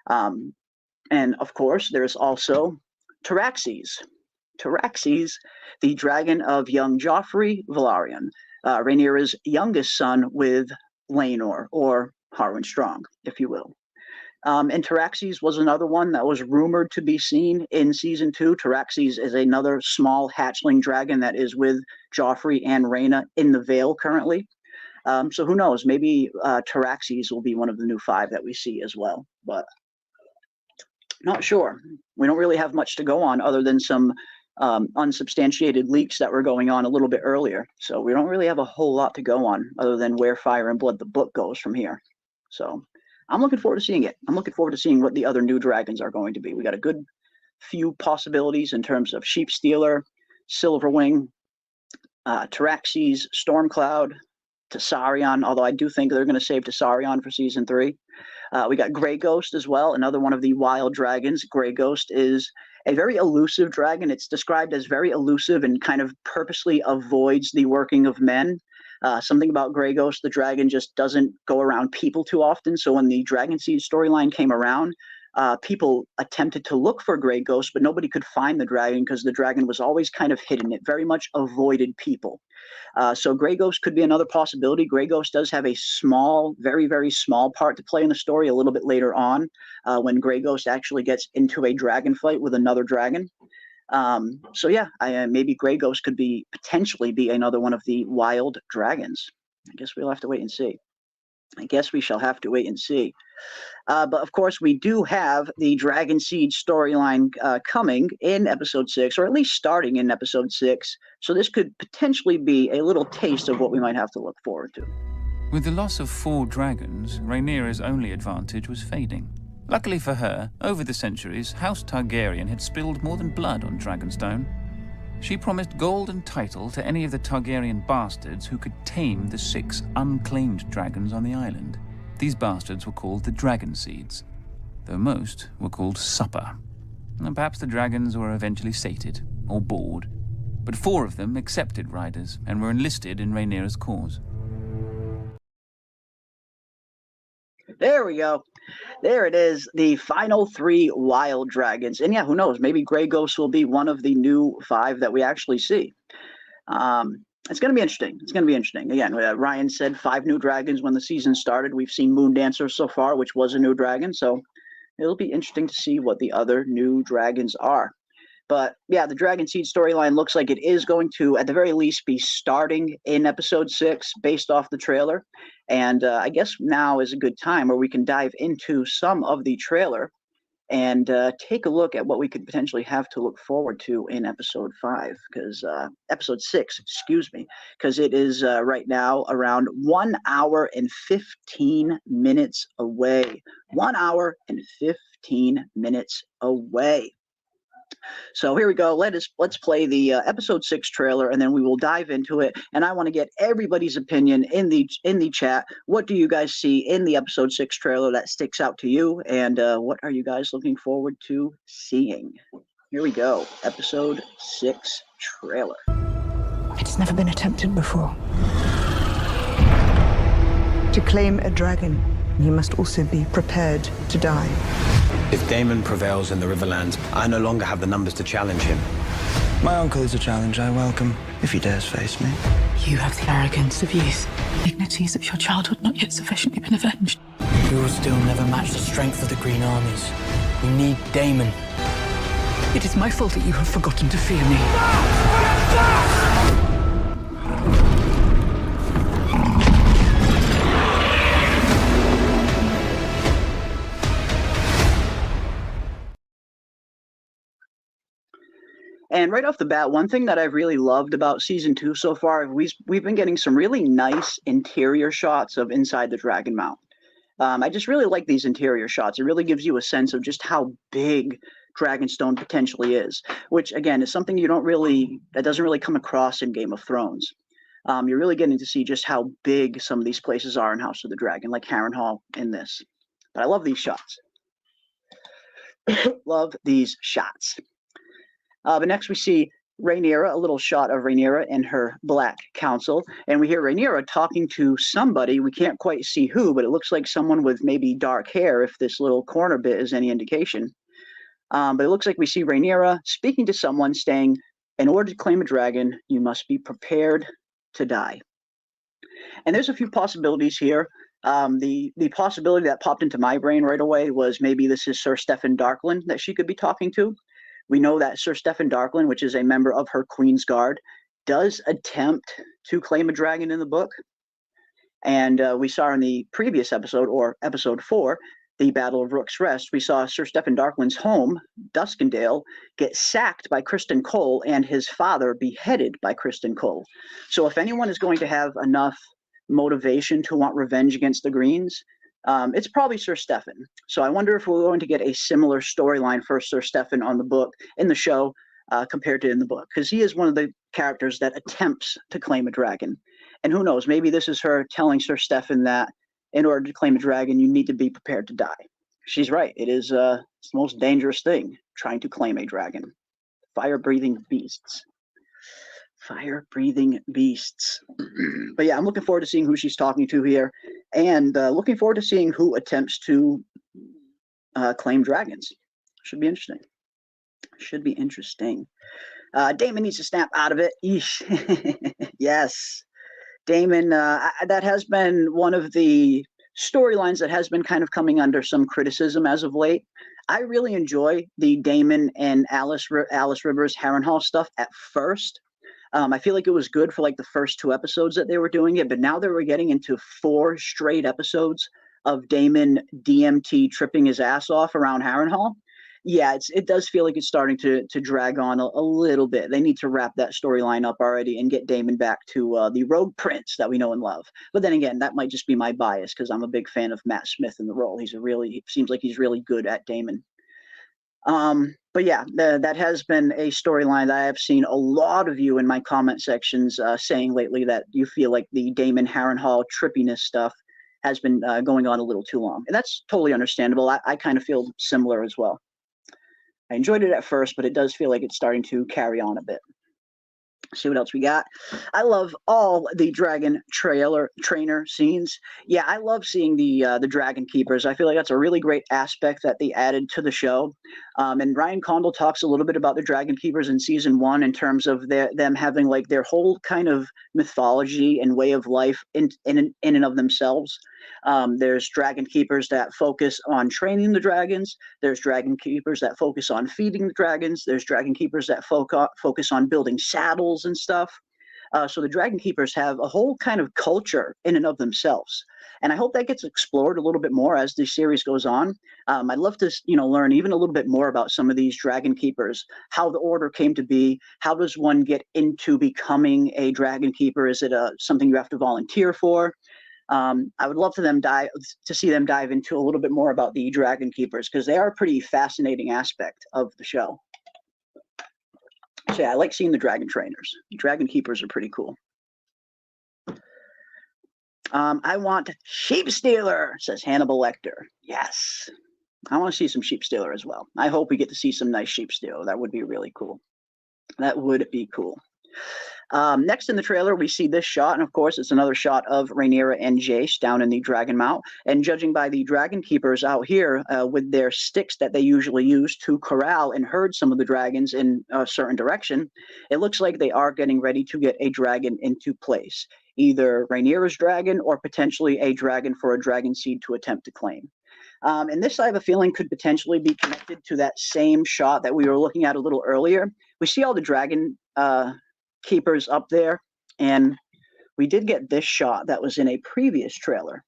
And of course, there's also Tyraxes. Tyraxes, the dragon of young Joffrey Velaryon, Rhaenyra's youngest son with Laenor, or Harwin Strong, if you will. And Tyraxes was another one that was rumored to be seen in Season 2. Tyraxes is another small hatchling dragon that is with Joffrey and Rhaena in the Vale currently. So who knows? Maybe Tyraxes will be one of the new 5 that we see as well. But not sure. We don't really have much to go on other than some unsubstantiated leaks that were going on a little bit earlier. So we don't really have a whole lot to go on other than where Fire and Blood the book goes from here. So I'm looking forward to seeing it. I'm looking forward to seeing what the other new dragons are going to be. We got a good few possibilities in terms of Sheepstealer, Silverwing, Tyraxes, Stormcloud, Tessarion, although I do think they're going to save Tessarion for Season 3. We got Grey Ghost as well, another one of the wild dragons. Grey Ghost is a very elusive dragon. It's described as very elusive and kind of purposely avoids the working of men. Something about Grey Ghost, the dragon just doesn't go around people too often. So when the Dragon Seed storyline came around, people attempted to look for Grey Ghost, but nobody could find the dragon because the dragon was always kind of hidden. It very much avoided people. So Grey Ghost could be another possibility. Grey Ghost does have a small, very, very small part to play in the story a little bit later on when Grey Ghost actually gets into a dragon fight with another dragon. So yeah, maybe Grey Ghost could potentially be another one of the wild dragons. I guess we'll have to wait and see. I guess we shall have to wait and see. But of course, we do have the Dragon Seed storyline coming in episode 6, or at least starting in episode 6. So this could potentially be a little taste of what we might have to look forward to. With the loss of 4 dragons, Rhaenyra's only advantage was fading. Luckily for her, over the centuries, House Targaryen had spilled more than blood on Dragonstone. She promised gold and title to any of the Targaryen bastards who could tame the 6 unclaimed dragons on the island. These bastards were called the Dragon Seeds, though most were called Supper. And perhaps the dragons were eventually sated, or bored, but 4 of them accepted riders and were enlisted in Rhaenyra's cause. There we go. There it is, the final 3 wild dragons. And yeah, who knows, maybe Grey Ghost will be one of the new 5 that we actually see. It's going to be interesting. It's going to be interesting. Again, Ryan said 5 new dragons when the season started. We've seen Moon Dancer so far, which was a new dragon. So it'll be interesting to see what the other new dragons are. But yeah, the Dragon Seed storyline looks like it is going to, at the very least, be starting in episode 6 based off the trailer. And I guess now is a good time where we can dive into some of the trailer and take a look at what we could potentially have to look forward to in episode 5, because episode 6, excuse me, because it is right now around 1 hour and 15 minutes away. 1 hour and 15 minutes away. So here we go. Let's play the episode 6 trailer, and then we will dive into it. And I want to get everybody's opinion in the chat. What do you guys see in the episode 6 trailer that sticks out to you, and what are you guys looking forward to seeing? Here we go. Episode 6 trailer. It's never been attempted before. To claim a dragon, you must also be prepared to die. If Daemon prevails in the Riverlands, I no longer have the numbers to challenge him. My uncle is a challenge I welcome, if he dares face me. You have the arrogance of youth, dignities of your childhood not yet sufficiently been avenged. We will still never match the strength of the Green Armies. We need Daemon. It is my fault that you have forgotten to fear me. And right off the bat, one thing that I've really loved about season 2 so far, we've been getting some really nice interior shots of inside the Dragon Mount. I just really like these interior shots. It really gives you a sense of just how big Dragonstone potentially is, which again is something that doesn't really come across in Game of Thrones. You're really getting to see just how big some of these places are in House of the Dragon, like Harrenhal in this. But I love these shots. Love these shots. But next we see Rhaenyra, a little shot of Rhaenyra and her Black Council, and we hear Rhaenyra talking to somebody. We can't quite see who, but it looks like someone with maybe dark hair, if this little corner bit is any indication. But it looks like we see Rhaenyra speaking to someone, saying, "In order to claim a dragon, you must be prepared to die." And there's a few possibilities here. The possibility that popped into my brain right away was maybe this is Sir Steffon Darklyn that she could be talking to. We know that Sir Steffon Darklyn, which is a member of her Queen's Guard, does attempt to claim a dragon in the book. And we saw in the previous episode, or episode 4, the Battle of Rook's Rest, we saw Sir Steffon Darklyn's home, Duskendale, get sacked by Criston Cole and his father beheaded by Criston Cole. So if anyone is going to have enough motivation to want revenge against the Greens, it's probably Sir Steffon. So I wonder if we're going to get a similar storyline for Sir Steffon on the book, in the show, compared to in the book, because he is one of the characters that attempts to claim a dragon. And who knows, maybe this is her telling Sir Steffon that in order to claim a dragon, you need to be prepared to die. She's right. It's the most dangerous thing, trying to claim a dragon. Fire-breathing beasts. Fire-breathing beasts. But yeah, I'm looking forward to seeing who she's talking to here, and looking forward to seeing who attempts to claim dragons. Should be interesting. Should be interesting. Daemon needs to snap out of it. Yes. Daemon, that has been one of the storylines that has been kind of coming under some criticism as of late. I really enjoy the Daemon and Alice Rivers Harrenhal stuff at first. I feel like it was good for like the first 2 episodes that they were doing it, but now that we're getting into 4 straight episodes of Daemon DMT tripping his ass off around Harrenhal, yeah, it does feel like it's starting to drag on a little bit. They need to wrap that storyline up already and get Daemon back to the Rogue Prince that we know and love. But then again, that might just be my bias because I'm a big fan of Matt Smith in the role. He seems like he's really good at Daemon. But yeah, that has been a storyline that I have seen a lot of you in my comment sections saying lately that you feel like the Daemon Harrenhal trippiness stuff has been going on a little too long. And that's totally understandable. I kind of feel similar as well. I enjoyed it at first, but it does feel like it's starting to carry on a bit. See what else we got. I love all the dragon trainer scenes. Yeah, I love seeing the dragon keepers. I feel like that's a really great aspect that they added to the show. And Ryan Condal talks a little bit about the dragon keepers in season 1 in terms of them having like their whole kind of mythology and way of life in and of themselves. There's dragon keepers that focus on training the dragons. There's dragon keepers that focus on feeding the dragons. There's dragon keepers that focus on building saddles and stuff. So the dragon keepers have a whole kind of culture in and of themselves. And I hope that gets explored a little bit more as the series goes on. I'd love to, learn even a little bit more about some of these dragon keepers, how the order came to be, how does one get into becoming a dragon keeper? Is it something you have to volunteer for? I would love to see them dive into a little bit more about the dragon keepers because they are a pretty fascinating aspect of the show. So yeah, I like seeing the dragon trainers. Dragon keepers are pretty cool. I want Sheep Stealer, says Hannibal Lecter. Yes, I want to see some Sheep Stealer as well. I hope we get to see some nice Sheep Stealer. That would be really cool. That would be cool. Next in the trailer, we see this shot, and of course, it's another shot of Rhaenyra and Jace down in the Dragon Mount. And judging by the Dragon Keepers out here with their sticks that they usually use to corral and herd some of the dragons in a certain direction, it looks like they are getting ready to get a dragon into place. Either Rhaenyra's dragon or potentially a dragon for a dragon seed to attempt to claim. And this, I have a feeling, could potentially be connected to that same shot that we were looking at a little earlier. We see all the dragon keepers up there, and we did get this shot that was in a previous trailer.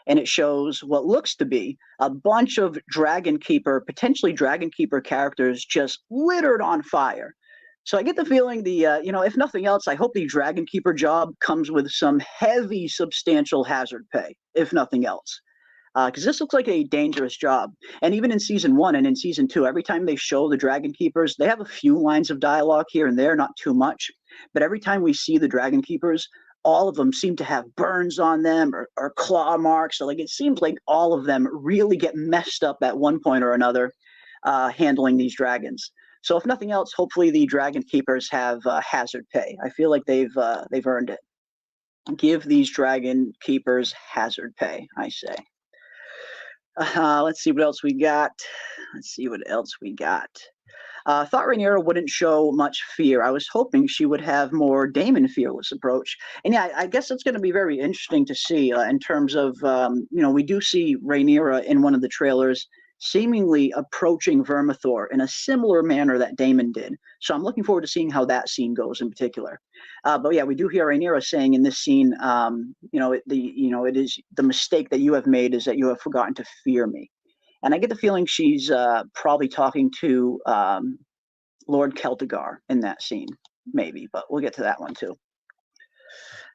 And it shows what looks to be a bunch of potentially dragon keeper characters just littered on fire. So I get the feeling if nothing else, I hope the dragon keeper job comes with some heavy, substantial hazard pay, if nothing else. Because this looks like a dangerous job. And even in season 1 and in season 2, every time they show the dragon keepers, they have a few lines of dialogue here and there, not too much. But every time we see the dragon keepers, all of them seem to have burns on them or claw marks. So it seems like all of them really get messed up at one point or another handling these dragons. So if nothing else, hopefully the dragon keepers have hazard pay. I feel like they've earned it. Give these dragon keepers hazard pay, I say. Let's see what else we got. Thought Rhaenyra wouldn't show much fear. I was hoping she would have more Daemon fearless approach. And yeah, I guess it's going to be very interesting to see in terms of, we do see Rhaenyra in one of the trailers seemingly approaching Vermithor in a similar manner that Daemon did. So I'm looking forward to seeing how that scene goes in particular. But yeah, we do hear Rhaenyra saying in this scene, it is the mistake that you have made is that you have forgotten to fear me. And I get the feeling she's probably talking to Lord Celtigar in that scene, maybe, but we'll get to that one too.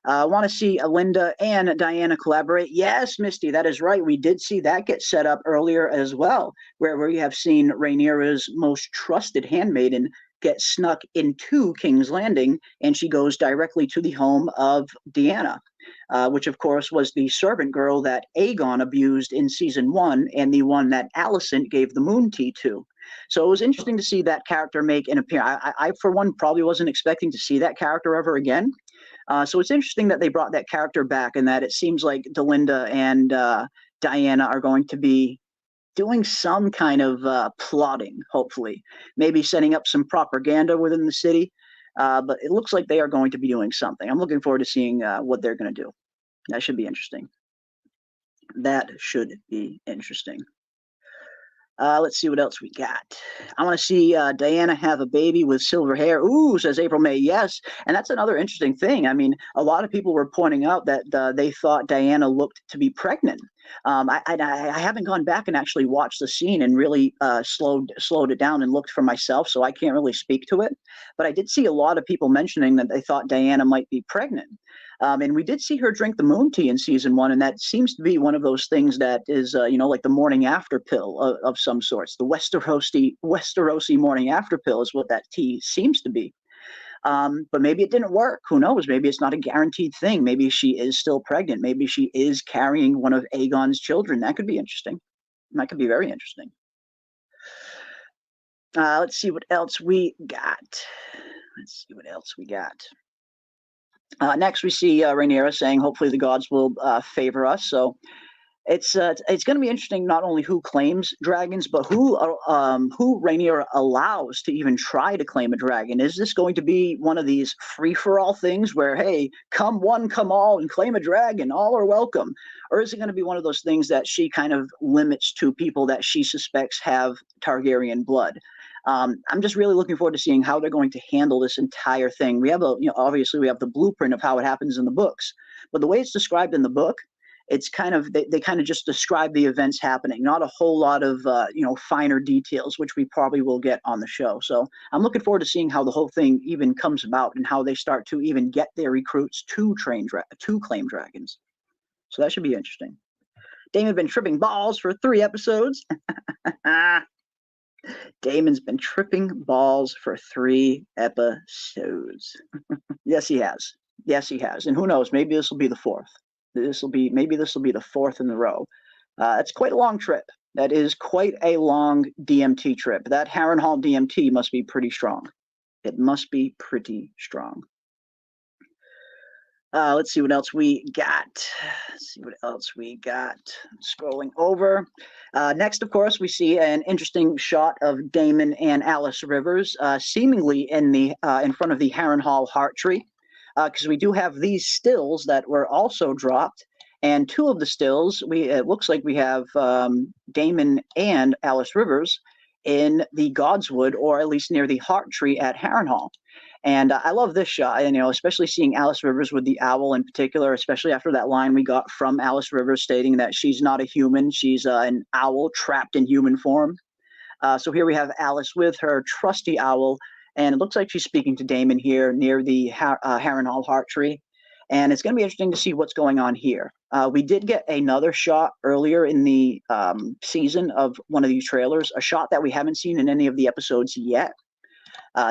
Want to see Linda and Diana collaborate? Yes, Misty, that is right. We did see that get set up earlier as well, where we have seen Rhaenyra's most trusted handmaiden get snuck into King's Landing, and she goes directly to the home of Deanna, which of course was the servant girl that Aegon abused in season 1 and the one that Alicent gave the moon tea to. So it was interesting to see that character make an appearance. I for one, probably wasn't expecting to see that character ever again. So it's interesting that they brought that character back and that it seems like Delinda and Diana are going to be doing some kind of plotting, hopefully. Maybe setting up some propaganda within the city. But it looks like they are going to be doing something. I'm looking forward to seeing what they're going to do. That should be interesting. Let's see what else we got. I want to see Diana have a baby with silver hair. Ooh, says April May. Yes. And that's another interesting thing. I mean, a lot of people were pointing out that they thought Diana looked to be pregnant. I haven't gone back and actually watched the scene and really slowed it down and looked for myself, so I can't really speak to it. But I did see a lot of people mentioning that they thought Diana might be pregnant. And we did see her drink the moon tea in season 1, and that seems to be one of those things that is, like the morning after pill of some sorts. The Westerosi morning after pill is what that tea seems to be. But maybe it didn't work. Who knows? Maybe it's not a guaranteed thing. Maybe she is still pregnant. Maybe she is carrying one of Aegon's children. That could be interesting. That could be very interesting. Let's see what else we got. Next, we see Rhaenyra saying, hopefully the gods will favor us. So it's going to be interesting not only who claims dragons, but who Rhaenyra allows to even try to claim a dragon. Is this going to be one of these free-for-all things where, hey, come one, come all, and claim a dragon, all are welcome? Or is it going to be one of those things that she kind of limits to people that she suspects have Targaryen blood? I'm just really looking forward to seeing how they're going to handle this entire thing. We have obviously we have the blueprint of how it happens in the books, but the way it's described in the book, it's kind of they kind of just describe the events happening, not a whole lot of finer details, which we probably will get on the show. So I'm looking forward to seeing how the whole thing even comes about and how they start to even get their recruits to claim dragons. So that should be interesting. Damon's been tripping balls for 3 episodes. Damon's been tripping balls for 3 episodes. Yes, he has. Yes, he has. And who knows? Maybe this will be the 4th. Maybe this will be the 4th in a row. It's quite a long trip. That is quite a long DMT trip. That Harrenhal DMT must be pretty strong. It must be pretty strong. Let's see what else we got. Scrolling over. Next, of course, we see an interesting shot of Daemon and Alice Rivers, seemingly in front of the Harrenhal heart tree, because we do have these stills that were also dropped, and 2 of the stills, it looks like we have Daemon and Alice Rivers in the Godswood, or at least near the heart tree at Harrenhal. And I love this shot, and especially seeing Alice Rivers with the owl in particular, especially after that line we got from Alice Rivers stating that she's not a human, she's an owl trapped in human form. So here we have Alice with her trusty owl, and it looks like she's speaking to Daemon here near the Harrenhal heart tree. And it's going to be interesting to see what's going on here. We did get another shot earlier in the season of one of these trailers, a shot that we haven't seen in any of the episodes yet.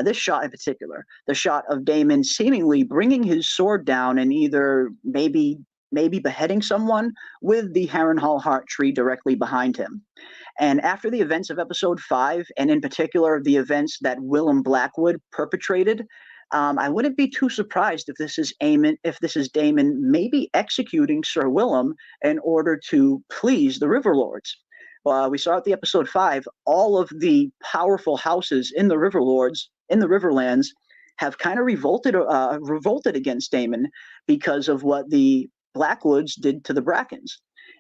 This shot in particular, the shot of Daemon seemingly bringing his sword down and either maybe beheading someone with the Harrenhal heart tree directly behind him. And after the events of episode 5, and in particular the events that Willem Blackwood perpetrated, I wouldn't be too surprised if this is Daemon maybe executing Sir Willem in order to please the Riverlords. We saw at the episode 5, all of the powerful houses in the Riverlands have kind of revolted against Daemon because of what the Blackwoods did to the Brackens.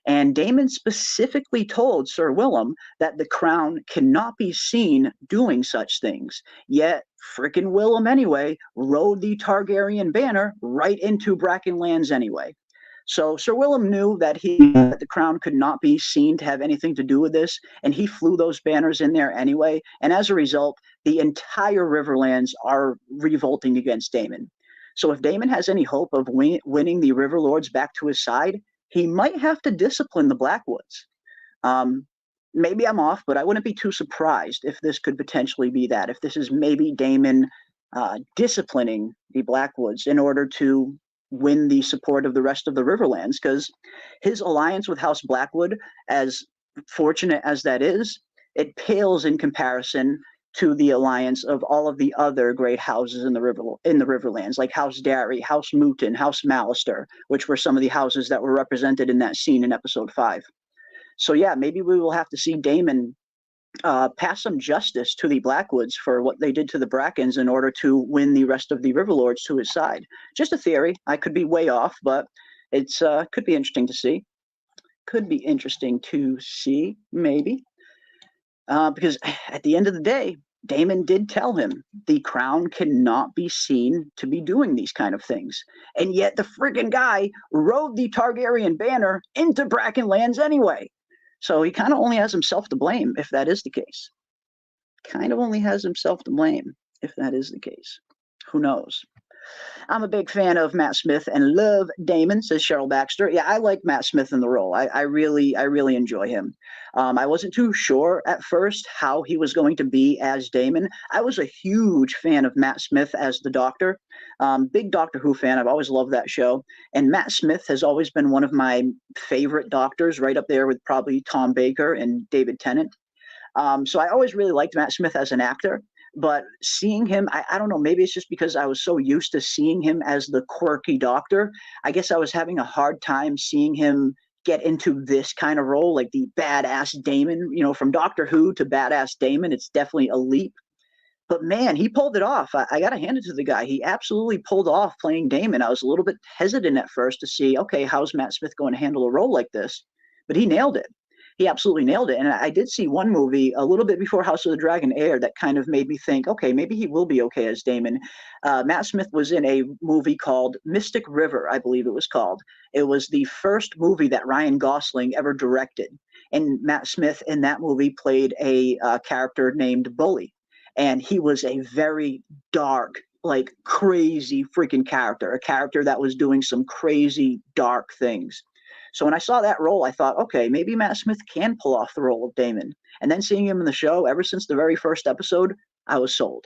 And Daemon specifically told Sir Willem that the crown cannot be seen doing such things. Yet, frickin' Willem anyway rode the Targaryen banner right into Brackenlands anyway. So Sir Willem knew that the crown could not be seen to have anything to do with this, and he flew those banners in there anyway. And as a result, the entire Riverlands are revolting against Daemon. So if Daemon has any hope of winning the Riverlords back to his side, he might have to discipline the Blackwoods. Maybe I'm off, but I wouldn't be too surprised if this could potentially be that. If this is maybe Daemon disciplining the Blackwoods in order to win the support of the rest of the Riverlands, because his alliance with House Blackwood, as fortunate as that is, it pales in comparison to the alliance of all of the other great houses in the Riverlands, like House Darry, House Mouton, House Mallister, which were some of the houses that were represented in that scene in episode 5. So yeah, maybe we will have to see Daemon pass some justice to the Blackwoods for what they did to the Brackens in order to win the rest of the Riverlords to his side. Just a theory. I could be way off, but it's could be interesting to see. Maybe. because at the end of the day, Daemon did tell him the crown cannot be seen to be doing these kind of things. And yet the friggin' guy rode the Targaryen banner into Brackenlands anyway. So he kind of only has himself to blame if that is the case. Kind of only has himself to blame if that is the case. Who knows? I'm a big fan of Matt Smith and love Daemon, says Cheryl Baxter. Yeah, I like Matt Smith in the role. I really enjoy him. I wasn't too sure at first how he was going to be as Daemon. I was a huge fan of Matt Smith as the Doctor. Big Doctor Who fan. I've always loved that show. And Matt Smith has always been one of my favorite Doctors, right up there with probably Tom Baker and David Tennant. So I always really liked Matt Smith as an actor. But seeing him, I don't know, maybe it's just because I was so used to seeing him as the quirky Doctor. I guess I was having a hard time seeing him get into this kind of role, like the badass Daemon, from Doctor Who to badass Daemon. It's definitely a leap. But man, he pulled it off. I got to hand it to the guy. He absolutely pulled off playing Daemon. I was a little bit hesitant at first to see, okay, how's Matt Smith going to handle a role like this? But he nailed it. He absolutely nailed it. And I did see one movie a little bit before House of the Dragon aired that kind of made me think, okay, maybe he will be okay as Daemon. Matt Smith was in a movie called Mystic River, I believe it was called. It was the first movie that Ryan Gosling ever directed. And Matt Smith in that movie played a character named Bully. And he was a very dark, like crazy freaking character, a character that was doing some crazy dark things. So when I saw that role, I thought, okay, maybe Matt Smith can pull off the role of Daemon. And then seeing him in the show, ever since the very first episode, I was sold.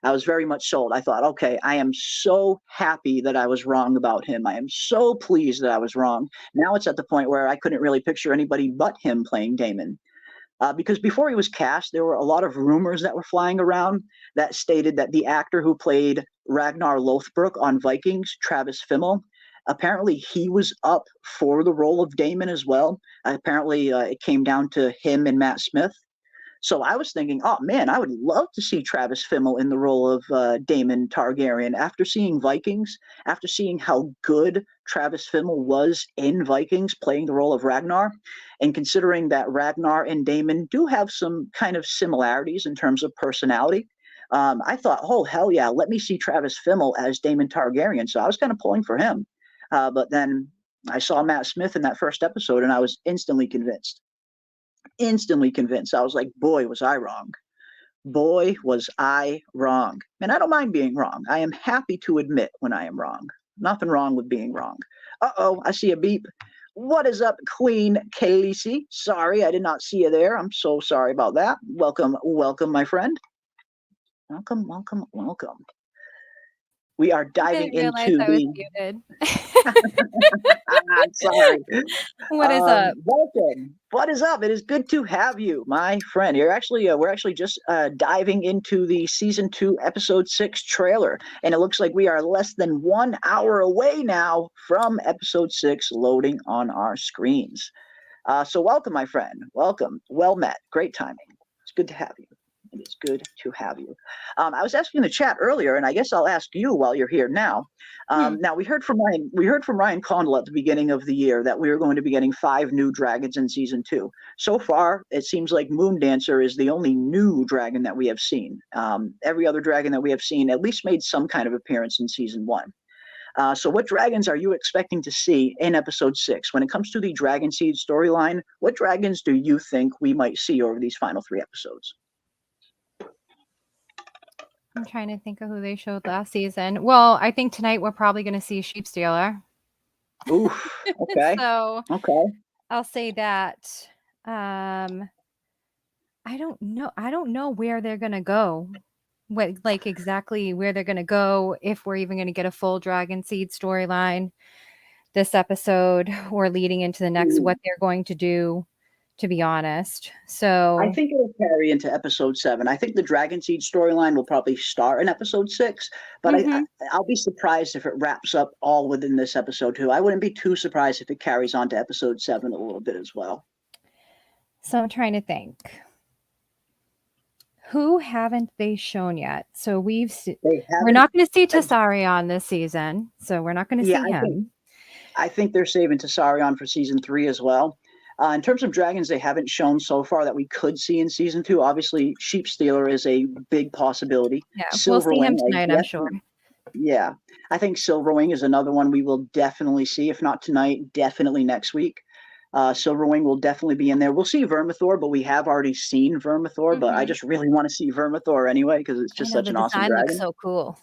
I was very much sold. I thought, okay, I am so happy that I was wrong about him. I am so pleased that I was wrong. Now it's at the point where I couldn't really picture anybody but him playing Daemon. Because before he was cast, there were a lot of rumors that were flying around that stated that the actor who played Ragnar Lothbrok on Vikings, Travis Fimmel, apparently he was up for the role of Daemon as well. Apparently it came down to him and Matt Smith. So I was thinking, oh man, I would love to see Travis Fimmel in the role of Daemon Targaryen. After seeing Vikings, after seeing how good Travis Fimmel was in Vikings playing the role of Ragnar, and considering that Ragnar and Daemon do have some kind of similarities in terms of personality, I thought, oh hell yeah, let me see Travis Fimmel as Daemon Targaryen. So I was kind of pulling for him. But then I saw Matt Smith in that first episode and I was instantly convinced. Instantly convinced. I was like, boy, was I wrong. Boy, was I wrong. And I don't mind being wrong. I am happy to admit when I am wrong. Nothing wrong with being wrong. Uh-oh, I see a beep. What is up, Queen Khaleesi? Sorry, I did not see you there. I'm so sorry about that. Welcome, my friend. Welcome. We are diving into I was muted. I'm sorry. What is up? Welcome. What is up? It is good to have you, my friend. We're actually just diving into the season 2, episode 6 trailer, and it looks like we are less than 1 hour away now from episode 6 loading on our screens. So welcome, my friend. Welcome. Well met. Great timing. It's good to have you. It is good to have you. I was asking in the chat earlier, and I guess I'll ask you while you're here now. Now we heard from Ryan Condal at the beginning of the year that we were going to be getting 5 new dragons in season 2. So far, it seems like Moondancer is the only new dragon that we have seen. Every other dragon that we have seen at least made some kind of appearance in season 1. So what dragons are you expecting to see in episode 6? When it comes to the Dragon Seed storyline, what dragons do you think we might see over these final 3 episodes? I'm trying to think of who they showed last season. Well, I think tonight we're probably going to see Sheep Stealer. Oof. Okay. So okay. I'll say that. I don't know. I don't know where they're going to go. Exactly where they're going to go. If we're even going to get a full Dragon Seed storyline this episode or leading into the next, what they're going to do. To be honest. So I think it'll carry into episode 7. I think the Dragon Seed storyline will probably start in episode 6, but I'll be surprised if it wraps up all within this episode too. I wouldn't be too surprised if it carries on to episode 7 a little bit as well. So I'm trying to think. Who haven't they shown yet? So we're not going to see Tessarion this season. So we're not going to see him. I think they're saving Tessarion for season 3 as well. In terms of dragons, they haven't shown so far that we could see in season 2. Obviously, Sheep Stealer is a big possibility. Yeah, we'll see him Silverwing, tonight, I'm sure. Yeah, I think Silverwing is another one we will definitely see. If not tonight, definitely next week. Silverwing will definitely be in there. We'll see Vermithor, but we have already seen Vermithor. But I just really want to see Vermithor anyway because it's I just know such the an awesome design looks dragon. so cool.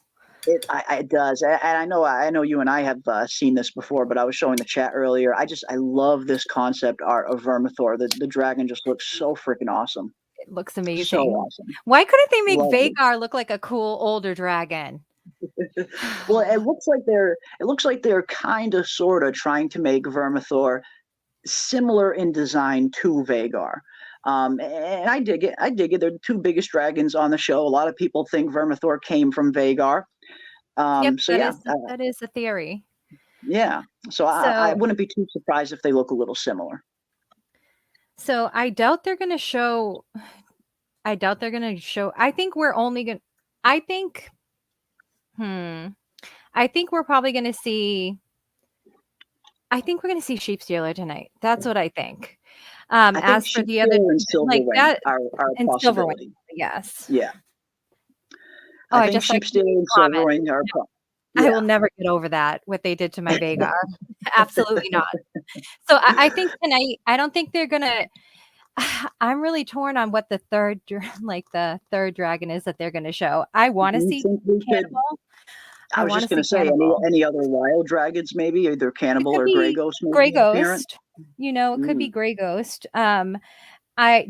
It does, and I know you and I have seen this before, but I was showing the chat earlier. I love this concept art of Vermithor. The dragon just looks so freaking awesome. It looks amazing. So awesome. Why couldn't they make Love it. Vagar look like a cool older dragon? Well, it looks like they're kind of sort of trying to make Vermithor similar in design to Vagar. And I dig it. They're the two biggest dragons on the show. A lot of people think Vermithor came from Vagar. That is a theory. Yeah. So I wouldn't be too surprised if they look a little similar. So I doubt they're going to show. I think we're only going. I think we're probably going to see. I think we're going to see Sheep Stealer tonight. That's what I think. As for the other, like that, are a possibility. Yes. Yeah. I think Sheep Stealer and Silverwing are. I will never get over that, what they did to my Vagar. Absolutely not. So I think tonight, I don't think they're going to. I'm really torn on what the third dragon is that they're going to show. I want to see Cannibal. I was just going to say any other wild dragons, maybe either Cannibal or Grey Ghost. Grey Ghost. It could be Grey Ghost.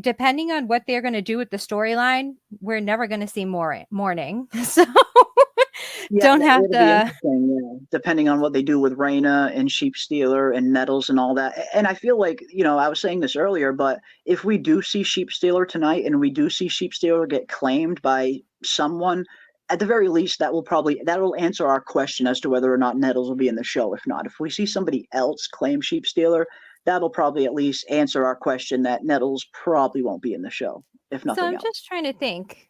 Depending on what they're going to do with the storyline, we're never going to see Morning. So don't have to. Depending on what they do with Reyna and Sheep Stealer and Nettles and all that. And I feel like, I was saying this earlier, but if we do see Sheep Stealer tonight and we do see Sheep Stealer get claimed by someone, at the very least, that'll answer our question as to whether or not Nettles will be in the show. If not, if we see somebody else claim Sheep Stealer, that'll probably at least answer our question that Nettles probably won't be in the show, if nothing else. So I'm just trying to think.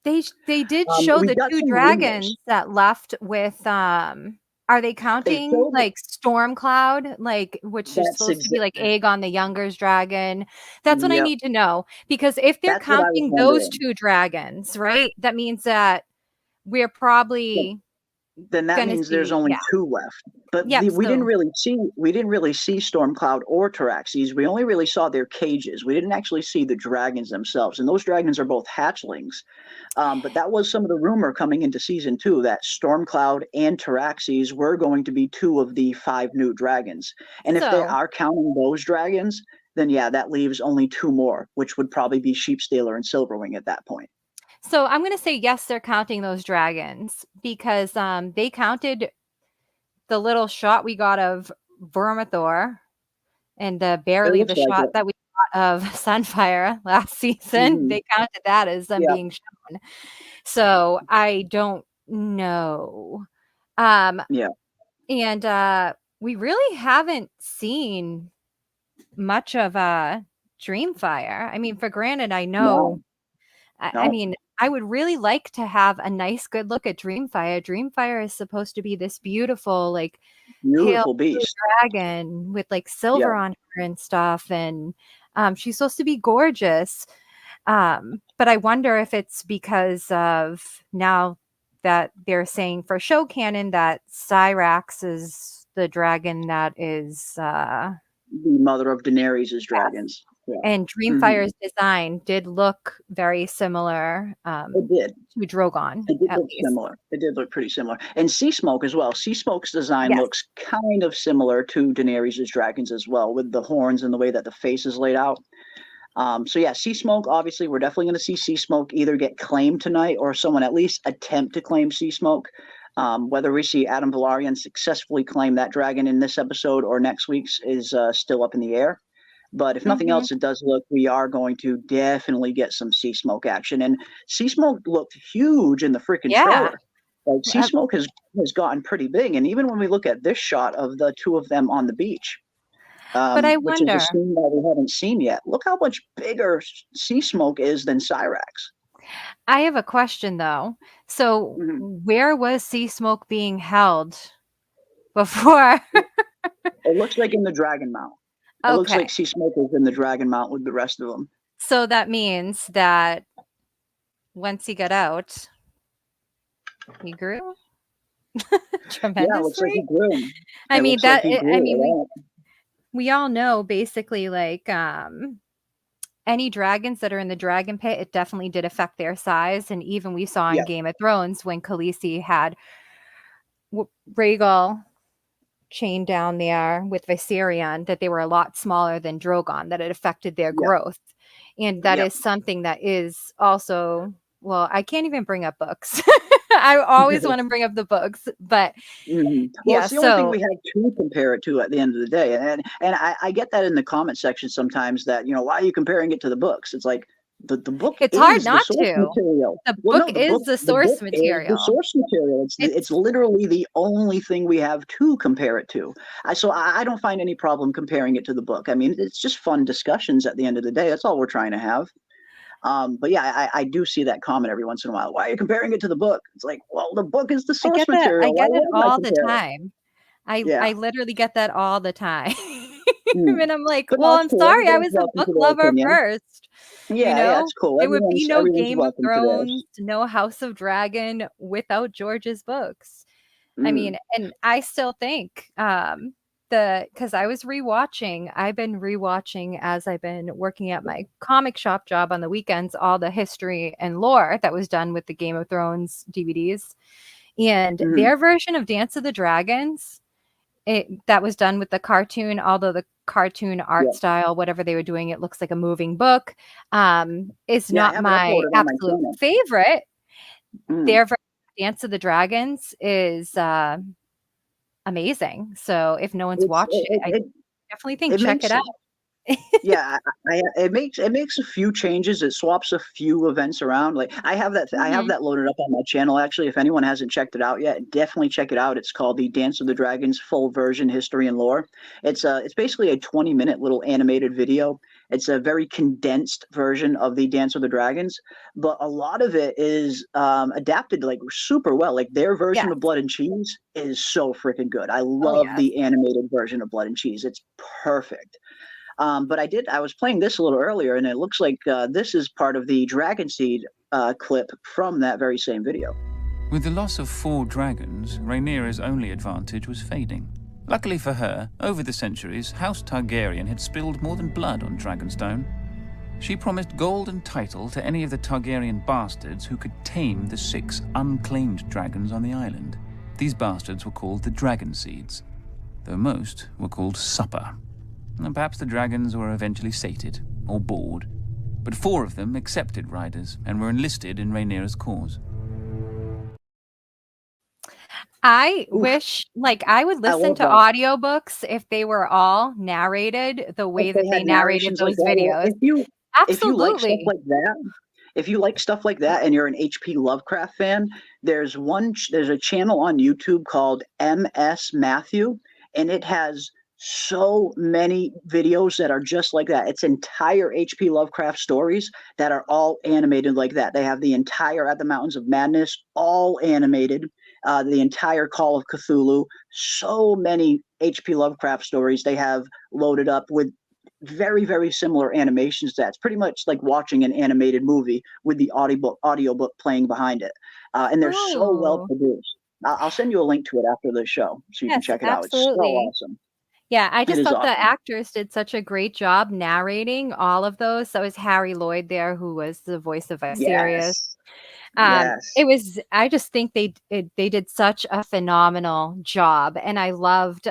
They did show the two dragons that left with are they counting like Stormcloud, which is supposed to be like Aegon the Younger's dragon? That's what I need to know, because if they're counting those two dragons, right, that means that we're probably then that means there's only two left. But we didn't really see Stormcloud or Taraxes. We only really saw their cages. We didn't actually see the dragons themselves, and those dragons are both hatchlings. But that was some of the rumor coming into season 2 that Stormcloud and Taraxes were going to be 2 of the 5 new dragons. And if they are counting those dragons, then that leaves only 2 more, which would probably be Sheep Stealer and Silverwing at that point. So I'm going to say yes, they're counting those dragons, because they counted the little shot we got of Vermithor and barely the shot that we got of Sunfire last season. Mm-hmm. They counted that as them being shown. So I don't know. And we really haven't seen much of Dreamfire. I mean, for granted, I know. No. I mean, I would really like to have a nice, good look at Dreamfire. Dreamfire is supposed to be this beautiful pale beast dragon with silver on her and stuff, and she's supposed to be gorgeous. But I wonder if it's because of now that they're saying for show canon that Syrax is the dragon that is the mother of Daenerys' dragons. Yeah. And Dreamfire's design did look very similar. It did to Drogon. It did look similar. It did look pretty similar, and Sea Smoke as well. Sea Smoke's design looks kind of similar to Daenerys' dragons as well, with the horns and the way that the face is laid out. Sea Smoke. Obviously, we're definitely going to see Sea Smoke either get claimed tonight or someone at least attempt to claim Sea Smoke. Whether we see Adam Velaryon successfully claim that dragon in this episode or next week's is still up in the air. But if nothing else, it does look we are going to definitely get some Sea Smoke action. And Sea Smoke looked huge in the freaking trailer. Sea Smoke has gotten pretty big. And even when we look at this shot of the 2 of them on the beach, but I which wonder, is a scene that we haven't seen yet, look how much bigger Sea Smoke is than Syrax. I have a question, though. So where was Sea Smoke being held before? It looks like in the Dragon Mount. It looks like Okay. Sea Smoker's in the Dragon Mount with the rest of them. So that means that once he got out, he grew Yeah, it looks like he tremendously. grew. I It mean, looks like he I grew a mean, lot. we all know basically like any dragons that are in the dragon pit, it definitely did affect their size. And even we saw in Yeah. Game of Thrones when Khaleesi had Rhaegal chained down there with Viserion, that they were a lot smaller than Drogon, that it affected their Yeah. growth. And that Yeah. is something that is also, well, I can't even bring up books. I always want to bring up the books, but Well, yeah, it's the only thing so we have to compare it to at the end of the day, and I get that in the comment section sometimes that why are you comparing it to the books? It's like the book it's hard is the not source to. material. The Well, book no, is the the book source is the material. source material. It's literally the only thing we have to compare it to. So I don't find any problem comparing it to the book. I mean, it's just fun discussions at the end of the day. That's all we're trying to have. But yeah, I do see that comment every once in a while. Why are you comparing it to the book? It's like, well, the book is the I source get that. I material. Why get it wouldn't I all the compare it? time. Yeah. I literally get that all the time. Mm. And I'm like, But well, no, it's I'm cool. sorry, I Everybody's was a welcome book to their lover opinion. first. Yeah, it's cool. There would be no Everyone's Game of welcome to theirs. Thrones, no House of Dragon without George's books. I Mm. mean, and I still think because I was rewatching, I've been rewatching as I've been working at my comic shop job on the weekends, all the history and lore that was done with the Game of Thrones DVDs. And their version of Dance of the Dragons, that was done with the cartoon, although the cartoon art style, whatever they were doing, it looks like a moving book, is Yeah, I not have it my uploaded on my absolute channel. favorite. Mm. Their version of Dance of the Dragons is amazing. So if no one's watched it, I definitely think It check makes it out. yeah, it makes a few changes. It swaps a few events around. Like I have that loaded up on my channel actually. If anyone hasn't checked it out yet, definitely check it out. It's called the Dance of the Dragons full version history and lore. It's basically a 20-minute little animated video. It's a very condensed version of the Dance of the Dragons, but a lot of it is adapted like super well. Like their version of Blood and Cheese is so freaking good. I love the animated version of Blood and Cheese. It's perfect. But I was playing this a little earlier, and it looks like this is part of the Dragon Seed clip from that very same video. With the loss of 4 dragons, Rhaenyra's only advantage was fading. Luckily for her, over the centuries, House Targaryen had spilled more than blood on Dragonstone. She promised gold and title to any of the Targaryen bastards who could tame the 6 unclaimed dragons on the island. These bastards were called the Dragon Seeds, though most were called Supper. And perhaps the dragons were eventually sated, or bored. But 4 of them accepted riders and were enlisted in Rhaenyra's cause. I wish, like, I would listen to audiobooks if they were all narrated the way that they narrated those videos. If you like stuff Absolutely. like that, if you like stuff like that and you're an H.P. Lovecraft fan, there's a channel on YouTube called MS Matthew, and it has so many videos that are just like that. It's entire H.P. Lovecraft stories that are all animated like that. They have the entire At the Mountains of Madness all animated. The entire Call of Cthulhu, so many H.P. Lovecraft stories they have loaded up with very, very similar animations. That's pretty much like watching an animated movie with the audiobook playing behind it. And they're so well produced. I'll send you a link to it after the show so you can Yes, check it out. It's so absolutely. awesome. Yeah, I It just is thought the awesome. actors did such a great job narrating all of those. So was Harry Lloyd there, who was the voice of Viserys. Yes. I just think they did such a phenomenal job, and I loved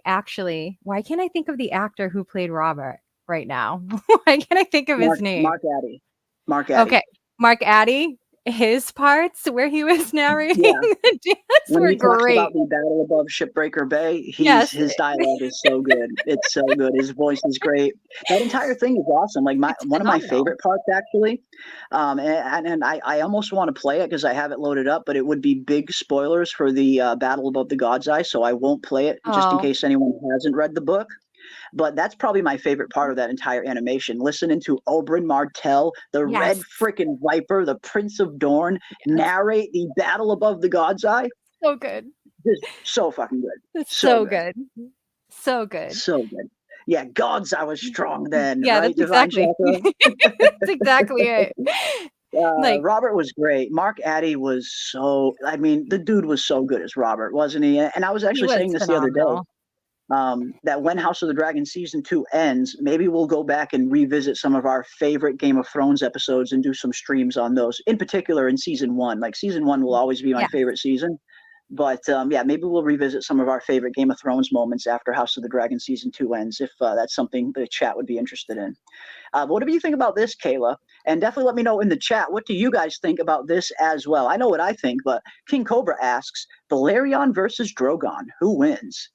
actually, why can't I think of the actor who played Robert right now? Why can't I think of his name? Mark Addy. Mark Addy. Okay, Mark Addy. His parts where he was narrating the dance When were he talks great. about the battle above Shipbreaker Bay, Yes. his dialogue is so good. It's so good. His voice is great. That entire thing is awesome. Like one of my favorite parts, actually. And I almost want to play it because I have it loaded up, but it would be big spoilers for the Battle Above the God's Eye, so I won't play it just in case anyone hasn't read the book. But that's probably my favorite part of that entire animation. Listening to Oberyn Martell, the Red frickin' Viper, the Prince of Dorne, narrate the Battle Above the God's Eye. So good. Just so fucking good. So good. So good. So good. Yeah, gods, I was strong then, Yeah, right? that's Divine exactly Chakra. that's exactly it. Like Robert was great. Mark Addy was so, I mean, the dude was so good as Robert, wasn't he? And I was he actually was saying this the other day, phenomenal. that when House of the Dragon season 2 ends, maybe we'll go back and revisit some of our favorite Game of Thrones episodes and do some streams on those. In particular, in season 1, like season 1 will always be my Yeah. favorite season. But yeah, maybe we'll revisit some of our favorite Game of Thrones moments after House of the Dragon season 2 ends, if that's something the chat would be interested in. What do you think about this, Kayla? And definitely let me know in the chat. What do you guys think about this as well? I know what I think, but King Cobra asks, Valerion versus Drogon, who wins?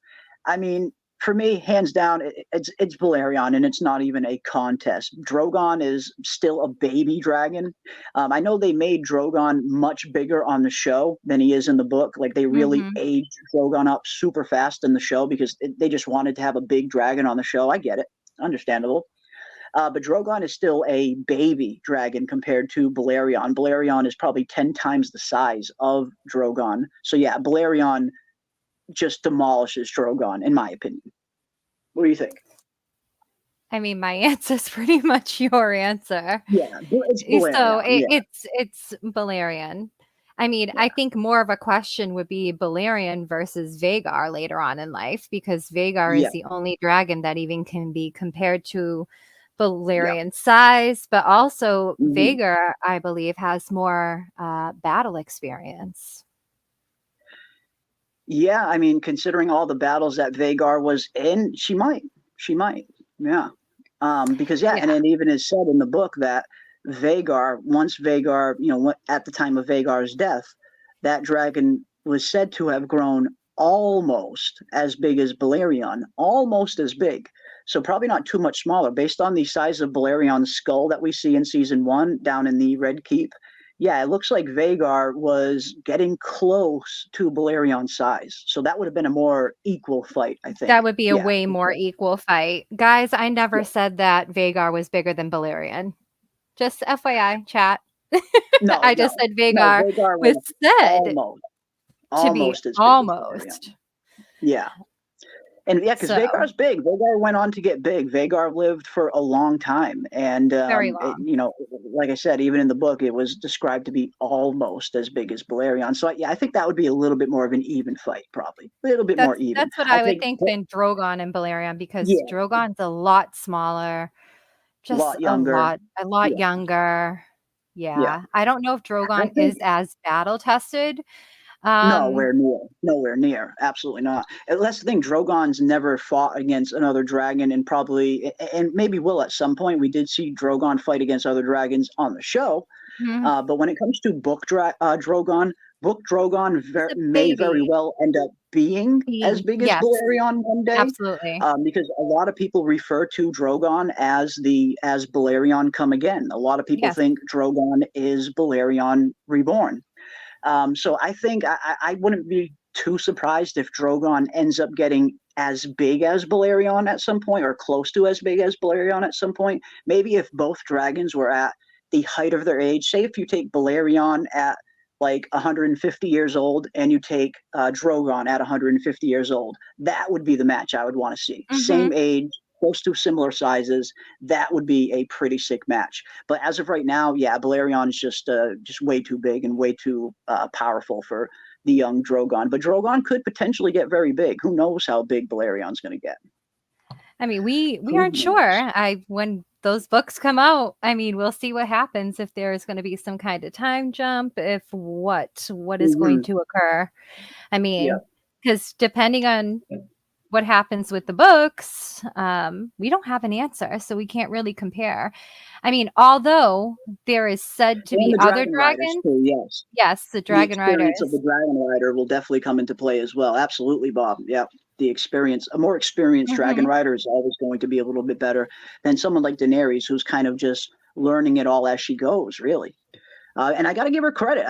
I mean, for me, hands down, it's Valerion, and it's not even a contest. Drogon is still a baby dragon. I know they made Drogon much bigger on the show than he is in the book. Like, they really aged Drogon up super fast in the show because they just wanted to have a big dragon on the show. I get it. Understandable. But Drogon is still a baby dragon compared to Balerion. Balerion is probably 10 times the size of Drogon. So yeah, Balerion just demolishes Drogon, in my opinion. What do you think? I mean, my answer is pretty much your answer. Yeah, it's Balerion. So Yeah. it's Balerion. I mean, I think more of a question would be Balerion versus Vhagar later on in life, because Vhagar Yeah. is the only dragon that even can be compared to Balerion's size, but also Vhagar, I believe, has more battle experience. Yeah, I mean, considering all the battles that Vhagar was in, she might. Yeah. Because yeah, and it even is said in the book that Vhagar, once Vhagar, at the time of Vhagar's death, that dragon was said to have grown almost as big as Balerion, almost as big. So probably not too much smaller, based on the size of Balerion's skull that we see in season 1 down in the Red Keep. Yeah, it looks like Vhagar was getting close to Balerion's size. So that would have been a more equal fight, I think. That would be a way more equal fight. Guys, I never said that Vhagar was bigger than Balerion. Just FYI, chat. No, I just said Vhagar was said to be as big as almost. Yeah. And yeah, because Vhagar's big. Vhagar went on to get big. Vhagar lived for a long time. And, Very long. like I said, even in the book, it was described to be almost as big as Balerion. So yeah, I think that would be a little bit more of an even fight, probably. A little bit more even. That's what I would think than Drogon and Balerion, because Drogon's a lot smaller, just a lot younger. Yeah. I don't know if Drogon is as battle tested. Nowhere near. Absolutely not. And that's the thing. Drogon's never fought against another dragon, and maybe will at some point. We did see Drogon fight against other dragons on the show. But when it comes to book Drogon, may very well end up being as big as Balerion one day. Absolutely. Because a lot of people refer to Drogon as Balerion come again. A lot of people think Drogon is Balerion reborn. So I think I wouldn't be too surprised if Drogon ends up getting as big as Balerion at some point, or close to as big as Balerion at some point. Maybe if both dragons were at the height of their age, say if you take Balerion at like 150 years old and you take Drogon at 150 years old, that would be the match I would want to see. Same age, close to similar sizes, that would be a pretty sick match. But as of right now, yeah, Balerion is just way too big and way too powerful for the young Drogon. But Drogon could potentially get very big. Who knows how big Balerion's going to get? I mean, we aren't sure. When those books come out, I mean, we'll see what happens, if there's going to be some kind of time jump, if what is going to occur. I mean, because depending on what happens with the books, we don't have an answer, so we can't really compare. I mean, although there is said to be other dragons too, yes, the dragon riders. The experience of the dragon rider will definitely come into play as well. Absolutely, Bob. Yeah, the experience, a more experienced dragon rider is always going to be a little bit better than someone like Daenerys, who's kind of just learning it all as she goes, really. And I got to give her credit.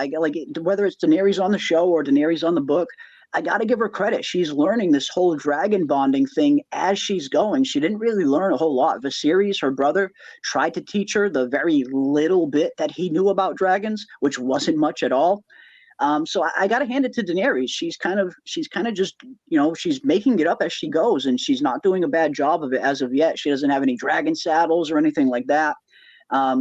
Whether it's Daenerys on the show or Daenerys on the book, I got to give her credit. She's learning this whole dragon bonding thing as she's going. She didn't really learn a whole lot. Viserys, her brother, tried to teach her the very little bit that he knew about dragons, which wasn't much at all. So I got to hand it to Daenerys. She's kind of just, she's making it up as she goes, and she's not doing a bad job of it as of yet. She doesn't have any dragon saddles or anything like that.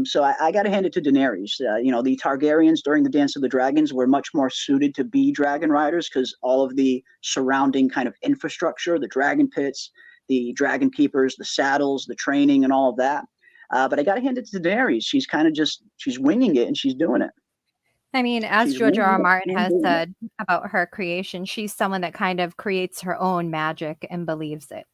So I got to hand it to Daenerys. The Targaryens during the Dance of the Dragons were much more suited to be dragon riders because all of the surrounding kind of infrastructure, the dragon pits, the dragon keepers, the saddles, the training, and all of that. But I got to hand it to Daenerys. She's kind of she's winging it, and she's doing it. I mean, as She's George R. R. winging it Martin and has doing it. said about her creation, she's someone that kind of creates her own magic and believes it.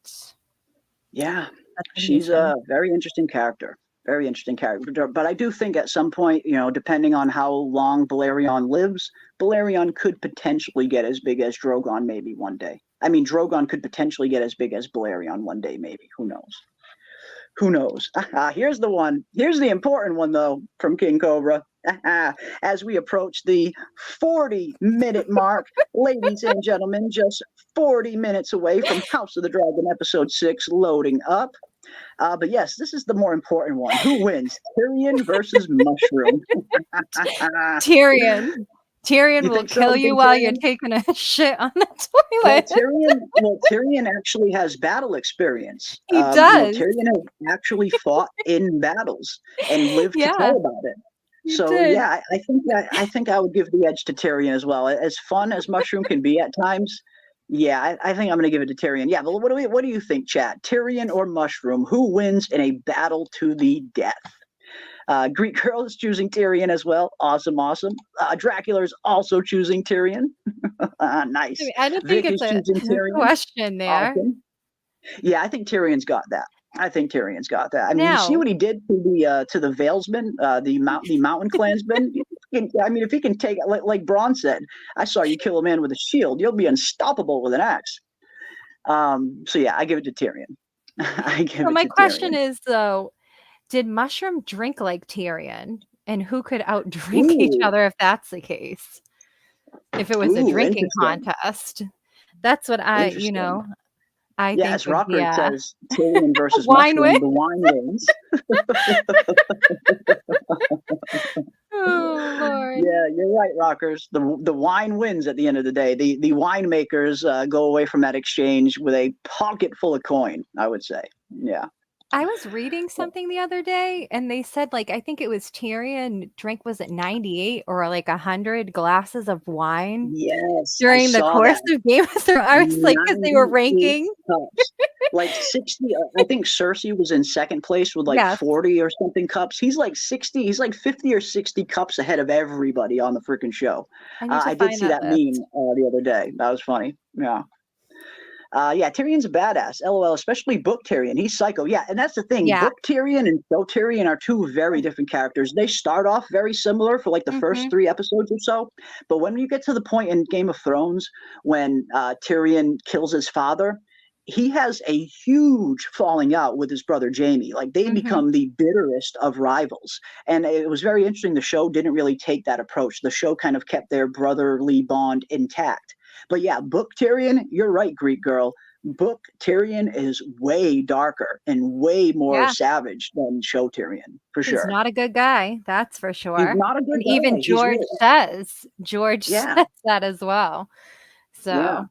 Yeah, That's what he she's said. a very interesting character. Very interesting character. But I do think at some point, depending on how long Balerion lives, Balerion could potentially get as big as Drogon maybe one day. I mean, Drogon could potentially get as big as Balerion one day maybe. Who knows? Who knows? Here's the one. Here's the important one, though, from King Cobra. As we approach the 40-minute mark, ladies and gentlemen, just 40 minutes away from House of the Dragon Episode 6 loading up. But yes, this is the more important one. Who wins? Tyrion versus Mushroom. Tyrion. Tyrion You will think so? kill You you think while Tyrion? you're taking a shit on the Well, toilet. Tyrion actually has battle experience. He does. Tyrion has actually fought in battles and lived to Yeah. tell about it. He So did. yeah, I think I would give the edge to Tyrion as well. As fun as Mushroom can be at times, yeah, I think I'm going to give it to Tyrion. Yeah, but what do you think, chat? Tyrion or Mushroom? Who wins in a battle to the death? Greek Girl is choosing Tyrion as well. Awesome. Dracula is also choosing Tyrion. Nice. I don't Vic think is it's a choosing Tyrion. question there. Awesome. Yeah, I think Tyrion's got that. I mean, you see Now- what he did to the Valesmen, the mountain clansmen. I mean, if he can take it, like Bronn said, I saw you kill a man with a shield. You'll be unstoppable with an axe. So yeah, I give it to Tyrion. So my question is though, did Mushroom drink like Tyrion? And who could outdrink each Ooh. other if that's the case? If it was a Ooh, drinking interesting. contest. That's what I Interesting. I Yeah, think as would Rockford be says, Tyrion versus Wine Mushroom, win? the wine wins. Oh Lord. Yeah, you're right, Rockers. The wine wins at the end of the day. The winemakers go away from that exchange with a pocket full of coin, I would say. Yeah. I was reading something the other day and they said like I think it was Tyrion drank was it 98 or like 100 glasses of wine Yes, during the I saw course that. of Game of Thrones. I was like, because they were 98 ranking. cups. Like 60. I think Cersei was in second place with like Yes. 40 or something cups. He's like 60. He's like 50 or 60 cups ahead of everybody on the freaking show. I need to I did find see that that list. meme the other day. That was funny. Yeah. Yeah, Tyrion's a badass. LOL, especially Book Tyrion. He's psycho. Yeah, and that's the thing. Yeah. Book Tyrion and Show Tyrion are two very different characters. They start off very similar for like the first 3 episodes or so, but when you get to the point in Game of Thrones when Tyrion kills his father, he has a huge falling out with his brother Jaime. Like they become the bitterest of rivals. And it was very interesting. The show didn't really take that approach. The show kind of kept their brotherly bond intact. But yeah, Book Tyrion, you're right, Greek Girl. Book Tyrion is way darker and way more Yeah. savage than Show Tyrion, for He's sure. not a good guy, that's for sure. not a good and even guy. He's George really- says Yeah. says that as well. So Yeah.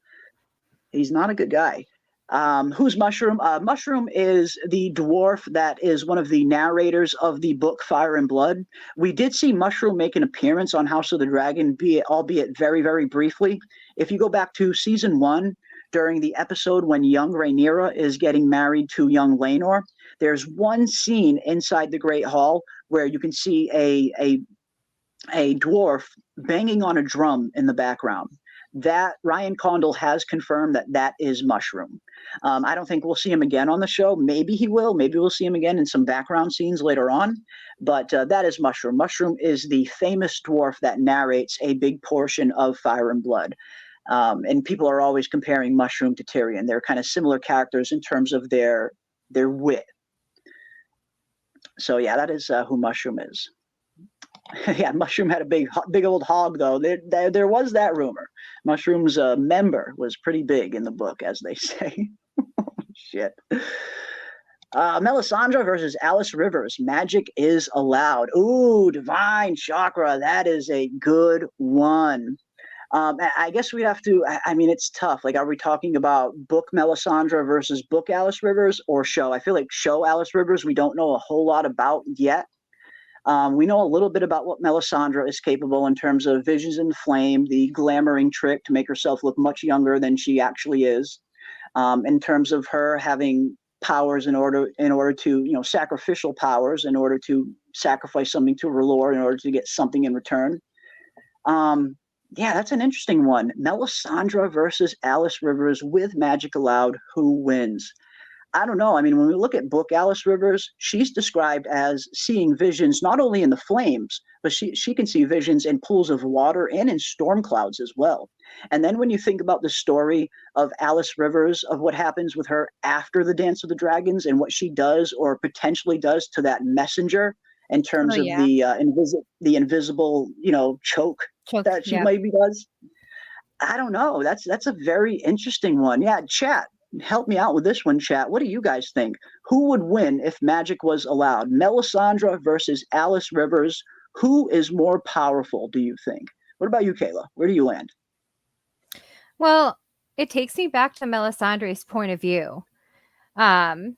He's not a good guy. Who's Mushroom? Mushroom is the dwarf that is one of the narrators of the book Fire and Blood. We did see Mushroom make an appearance on House of the Dragon, albeit very, very briefly. If you go back to season 1, during the episode when young Rhaenyra is getting married to young Laenor, there's one scene inside the Great Hall where you can see a dwarf banging on a drum in the background. That Ryan Condal has confirmed that is Mushroom. I don't think we'll see him again on the show. Maybe he will. Maybe we'll see him again in some background scenes later on. But that is Mushroom. Mushroom is the famous dwarf that narrates a big portion of Fire and Blood. And people are always comparing Mushroom to Tyrion. They're kind of similar characters in terms of their wit. So yeah, that is who Mushroom is. Yeah, Mushroom had a big old hog, though. There was that rumor. Mushroom's member was pretty big in the book, as they say. Shit. Melisandre versus Alice Rivers. Magic is allowed. Ooh, divine chakra. That is a good one. I guess we have to. I mean, it's tough. Like, are we talking about book Melisandre versus book Alice Rivers, or show? I feel like show Alice Rivers we don't know a whole lot about yet. We know a little bit about what Melisandre is capable in terms of visions in the flame, the glamoring trick to make herself look much younger than she actually is. In terms of her having powers in order to sacrificial powers in order to sacrifice something to R'hllor in order to get something in return. Yeah, that's an interesting one. Melisandre versus Alice Rivers with magic allowed. Who wins? I don't know. I mean, when we look at book Alice Rivers, she's described as seeing visions not only in the flames, but she can see visions in pools of water and in storm clouds as well. And then when you think about the story of Alice Rivers, of what happens with her after the Dance of the Dragons and what she does or potentially does to that messenger in terms of the invisible, choke that she maybe does. I don't know. That's a very interesting one. Yeah, chat. Help me out with this one, chat. What do you guys think? Who would win if magic was allowed? Melisandre versus Alice Rivers. Who is more powerful, do you think? What about you, Kayla? Where do you land? Well, it takes me back to Melisandre's point of view in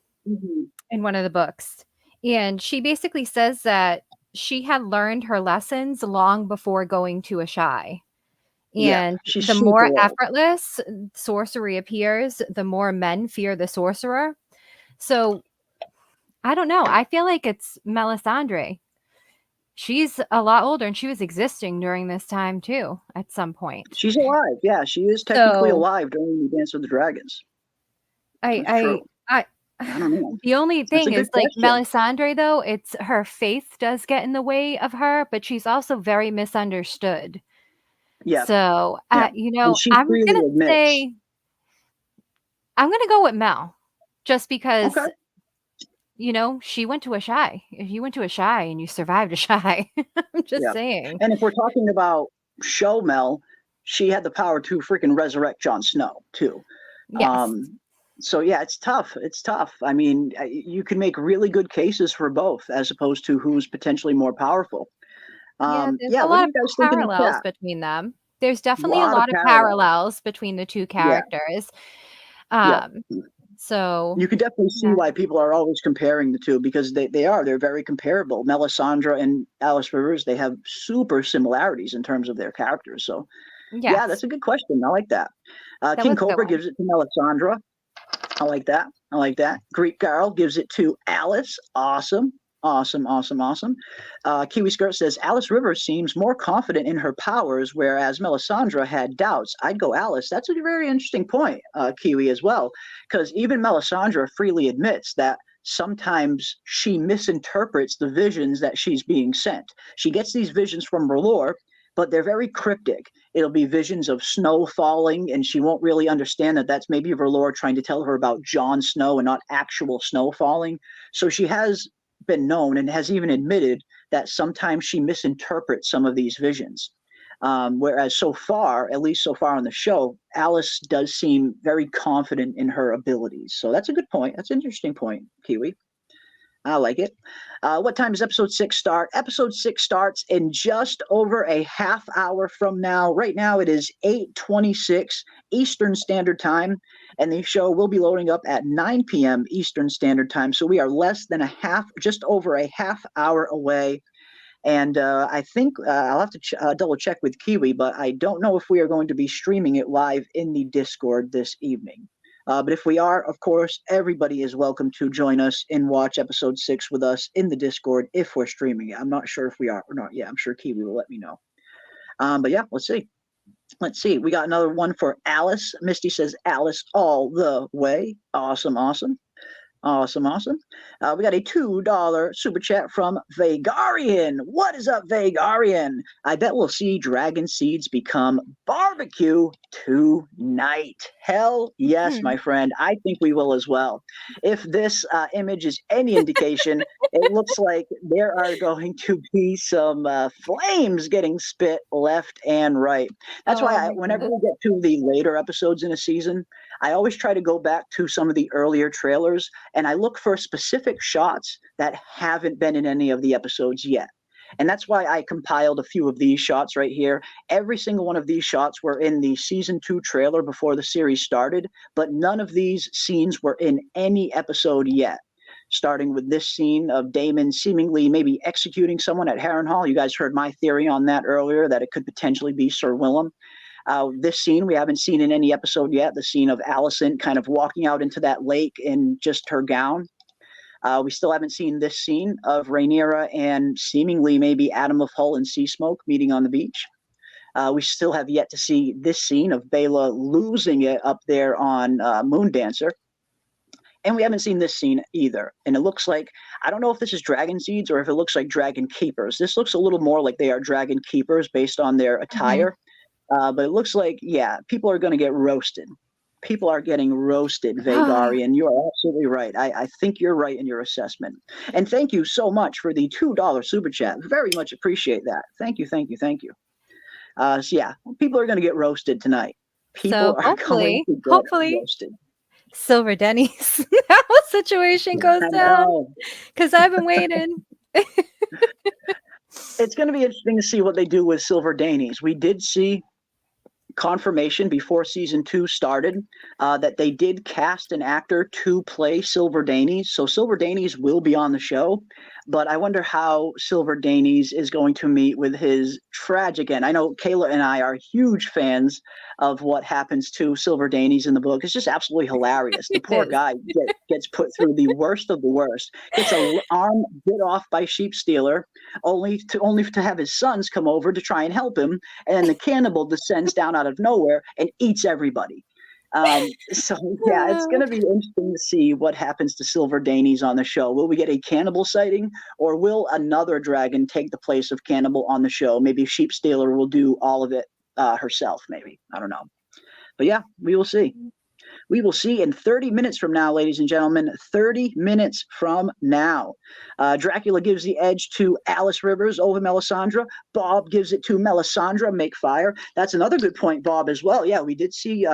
one of the books. And she basically says that she had learned her lessons long before going to Ashai. And the more effortless sorcery appears, the more men fear the sorcerer. So I don't know. I feel like it's Melisandre. She's a lot older and she was existing during this time too at some point. She's alive. Yeah, she is technically alive during the Dance of the Dragons. I don't know. The only thing is, like, Melisandre, though, it's her faith does get in the way of her, but she's also very misunderstood. Yeah. So, I'm gonna go with Mel, just because, she went to Ashai. If you went to Ashai and you survived Ashai, I'm just saying. And if we're talking about show Mel, she had the power to freaking resurrect Jon Snow too. Yes. So yeah, it's tough. It's tough. I mean, you can make really good cases for both, as opposed to who's potentially more powerful. There's a lot of parallels between them. There's definitely a lot of parallels between the two characters. So you could definitely see why people are always comparing the two, because they're very comparable. Melisandre and Alice Rivers, they have super similarities in terms of their characters. So yeah, that's a good question. I like that. King Cobra gives it to Melisandre. I like that. I like that. Greek Girl gives it to Alice. Awesome. Awesome. Kiwi Skirt says Alice Rivers seems more confident in her powers, whereas Melisandre had doubts. I'd go Alice. That's a very interesting point, Kiwi, as well, because even Melisandre freely admits that sometimes she misinterprets the visions that she's being sent. She gets these visions from R'hllor, but they're very cryptic. It'll be visions of snow falling, and she won't really understand that that's maybe R'hllor trying to tell her about Jon Snow and not actual snow falling. So she has been known and has even admitted that sometimes she misinterprets some of these visions. Whereas so far, at least so far on the show, Alice does seem very confident in her abilities. So that's a good point. That's an interesting point, Kiwi. I like it. What time does episode 6 start? Episode 6 starts in just over a half hour from now. Right now it is 8:26 Eastern Standard Time, and the show will be loading up at 9 p.m. Eastern Standard Time. So we are less than just over a half hour away. And I think I'll have to double check with Kiwi, but I don't know if we are going to be streaming it live in the Discord this evening. But if we are, of course, everybody is welcome to join us and watch episode 6 with us in the Discord if we're streaming it. I'm not sure if we are or not. Yeah, I'm sure Kiwi will let me know. But yeah, let's see. Let's see. We got another one for Alice. Misty says Alice all the way. Awesome. We got a $2 super chat from Vegarian. What is up, Vegarian? I bet we'll see dragon seeds become barbecue tonight. Hell yes, my friend. I think we will as well. If this image is any indication, It looks like there are going to be some flames getting spit left and right. That's why Oh my whenever goodness. we get to the later episodes in a season, I always try to go back to some of the earlier trailers and I look for specific shots that haven't been in any of the episodes yet. And that's why I compiled a few of these shots right here. Every single one of these shots were in the season 2 trailer before the series started, but none of these scenes were in any episode yet. Starting with this scene of Damon seemingly maybe executing someone at Harrenhal. You guys heard my theory on that earlier, that it could potentially be Sir Willem. This scene we haven't seen in any episode yet, the scene of Alicent kind of walking out into that lake in just her gown. We still haven't seen this scene of Rhaenyra and seemingly maybe Adam of Hull and Seasmoke meeting on the beach. We still have yet to see this scene of Bela losing it up there on Moondancer. And we haven't seen this scene either. And it looks like, I don't know if this is dragon seeds or if it looks like dragon keepers. This looks a little more like they are dragon keepers based on their attire. But it looks like, yeah, people are going to get roasted. People are getting roasted, Vegarian. You are absolutely right. I think you're right in your assessment. And thank you so much for the $2 super chat. Very much appreciate that. Thank you, thank you, thank you. So yeah, people are going to get roasted tonight. People are going to get roasted. Silver Denny's situation goes down, because I've been waiting. It's going to be interesting to see what they do with Silver Danes. We did see confirmation before season 2 started that they did cast an actor to play Silver Danes. So Silver Danes will be on the show, but I wonder how Silver Danes is going to meet with his tragic end. I know Kayla and I are huge fans of what happens to Silver Danes in the book. It's just absolutely hilarious. The poor guy gets put through the worst of the worst. Gets an arm bit off by Sheep Stealer, only to have his sons come over to try and help him, and then the cannibal descends down out of nowhere and eats everybody. So yeah, it's going to be interesting to see what happens to Silver Danes on the show. Will we get a cannibal sighting, or will another dragon take the place of cannibal on the show? Maybe Sheep Stealer will do all of it herself, maybe. I don't know. But yeah, we will see. We will see in 30 minutes from now, ladies and gentlemen. 30 minutes from now. Dracula gives the edge to Alice Rivers over Melisandre. Bob gives it to Melisandre, make fire. That's another good point, Bob, as well. Yeah, we did see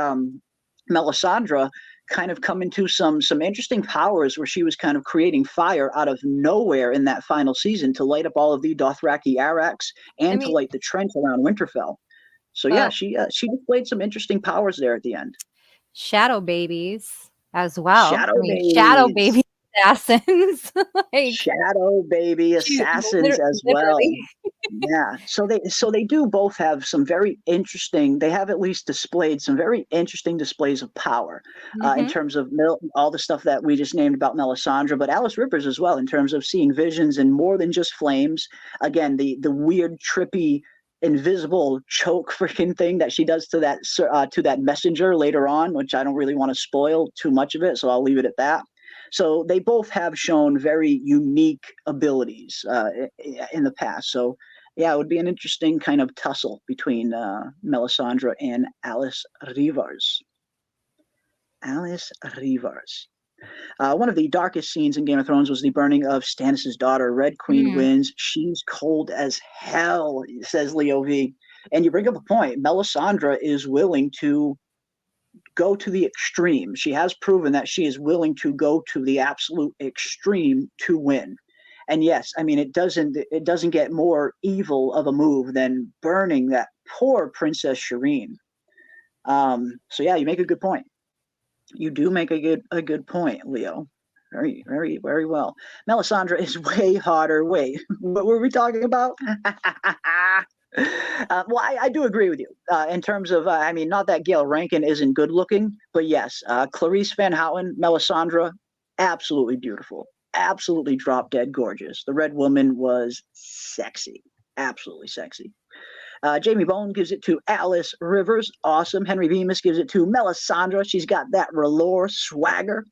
Melisandre kind of come into some interesting powers where she was kind of creating fire out of nowhere in that final season to light up all of the Dothraki Arrax and to light the trench around Winterfell. So yeah, she displayed some interesting powers there at the end. Shadow babies as well. Shadow baby assassins. Shadow baby assassins as well. Yeah. So they do both have some very interesting. They have at least displayed some very interesting displays of power in terms of all the stuff that we just named about Melisandre, but Alice Rivers as well in terms of seeing visions and more than just flames. Again, the weird, trippy, invisible choke freaking thing that she does to that messenger later on, which I don't really want to spoil too much of it, so I'll leave it at that. So they both have shown very unique abilities in the past. So yeah, it would be an interesting kind of tussle between Melisandre and Alice Rivers. Alice Rivers. One of the darkest scenes in Game of Thrones was the burning of Stannis' daughter. Red Queen wins. She's cold as hell, says Leo V. And you bring up a point. Melisandre is willing to go to the extreme. She has proven that she is willing to go to the absolute extreme to win. And yes, I mean, it doesn't get more evil of a move than burning that poor Princess Shireen. So yeah, you make a good point. You do make a good point, Leo. Very, very, very well. Melisandre is way hotter. Wait, what were we talking about? Well, I do agree with you in terms of, I mean, not that Gail Rankin isn't good looking, but yes, Clarice Van Houten, Melisandre, absolutely beautiful. Absolutely drop dead gorgeous. The Red Woman was sexy. Absolutely sexy. Jamie Bone gives it to Alice Rivers. Awesome. Henry Bemis gives it to Melisandre. She's got that R'hllor swagger.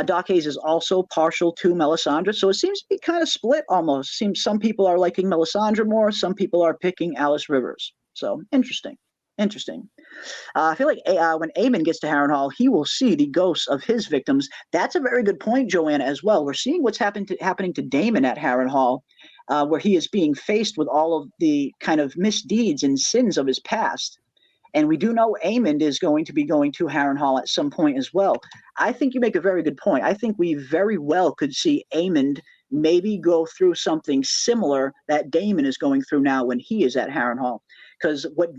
Doc Hayes is also partial to Melisandre. So it seems to be kind of split almost. Seems some people are liking Melisandre more. Some people are picking Alice Rivers. So interesting. Interesting. I feel like when Aemon gets to Harrenhal, he will see the ghosts of his victims. That's a very good point, Joanna, as well. We're seeing what's happening to Daemon at Harrenhal, where he is being faced with all of the kind of misdeeds and sins of his past. And we do know Aemond is going to be going to Harrenhal at some point as well. I think you make a very good point. I think we very well could see Aemond maybe go through something similar that Daemon is going through now when he is at Harrenhal. Because what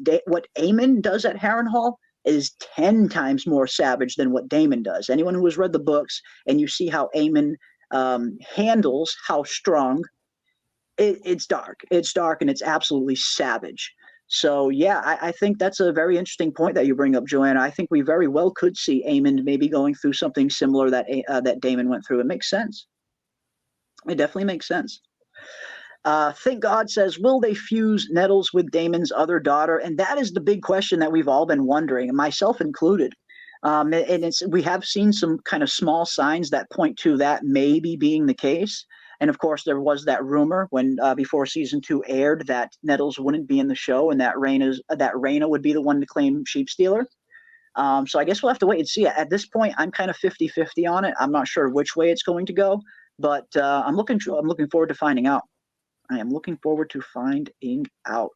Aemond does at Harrenhal is 10 times more savage than what Daemon does. Anyone who has read the books and you see how Aemon handles how strong, it's dark. It's dark and it's absolutely savage. So, yeah, I think that's a very interesting point that you bring up, Joanna. I think we very well could see Aemond maybe going through something similar that Daemon went through. It makes sense. It definitely makes sense. Think God says, will they fuse Nettles with Daemon's other daughter? And that is the big question that we've all been wondering, myself included. And we have seen some kind of small signs that point to that maybe being the case. And of course, there was that rumor when before season 2 aired that Nettles wouldn't be in the show and that Rhaena would be the one to claim Sheep Stealer. So I guess we'll have to wait and see. At this point, I'm kind of 50-50 on it. I'm not sure which way it's going to go, but I'm looking forward to finding out. I am looking forward to finding out.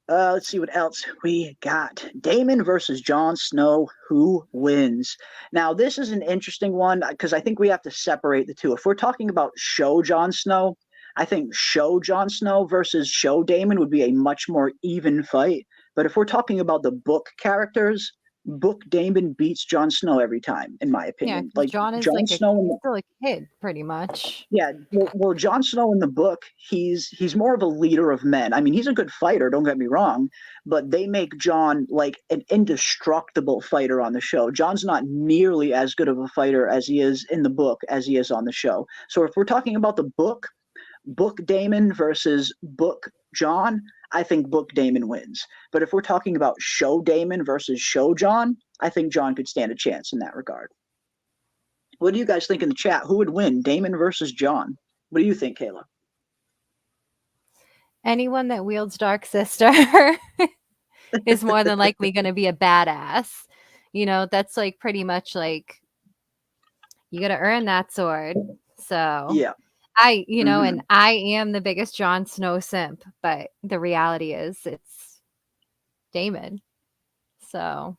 Let's see what else we got. Daemon versus Jon Snow. Who wins? Now, this is an interesting one because I think we have to separate the two. If we're talking about show Jon Snow, I think show Jon Snow versus show Daemon would be a much more even fight. But if we're talking about the book characters, book Daemon beats Jon Snow every time, in my opinion. Yeah, Jon is like still a kid, pretty much. Yeah, well, Jon Snow in the book, he's more of a leader of men. I mean, he's a good fighter, don't get me wrong, but they make Jon like an indestructible fighter on the show. Jon's not nearly as good of a fighter as he is in the book as he is on the show. So if we're talking about the book Daemon versus book Jon, I think book Daemon wins. But if we're talking about show Daemon versus show Jon, I think Jon could stand a chance in that regard. What do you guys think in the chat? Who would win, Daemon versus Jon? What do you think, Kayla? Anyone that wields Dark Sister is more than likely going to be a badass. You know, that's like pretty much like you got to earn that sword. So yeah. And I am the biggest Jon Snow simp, but the reality is it's Daemon. So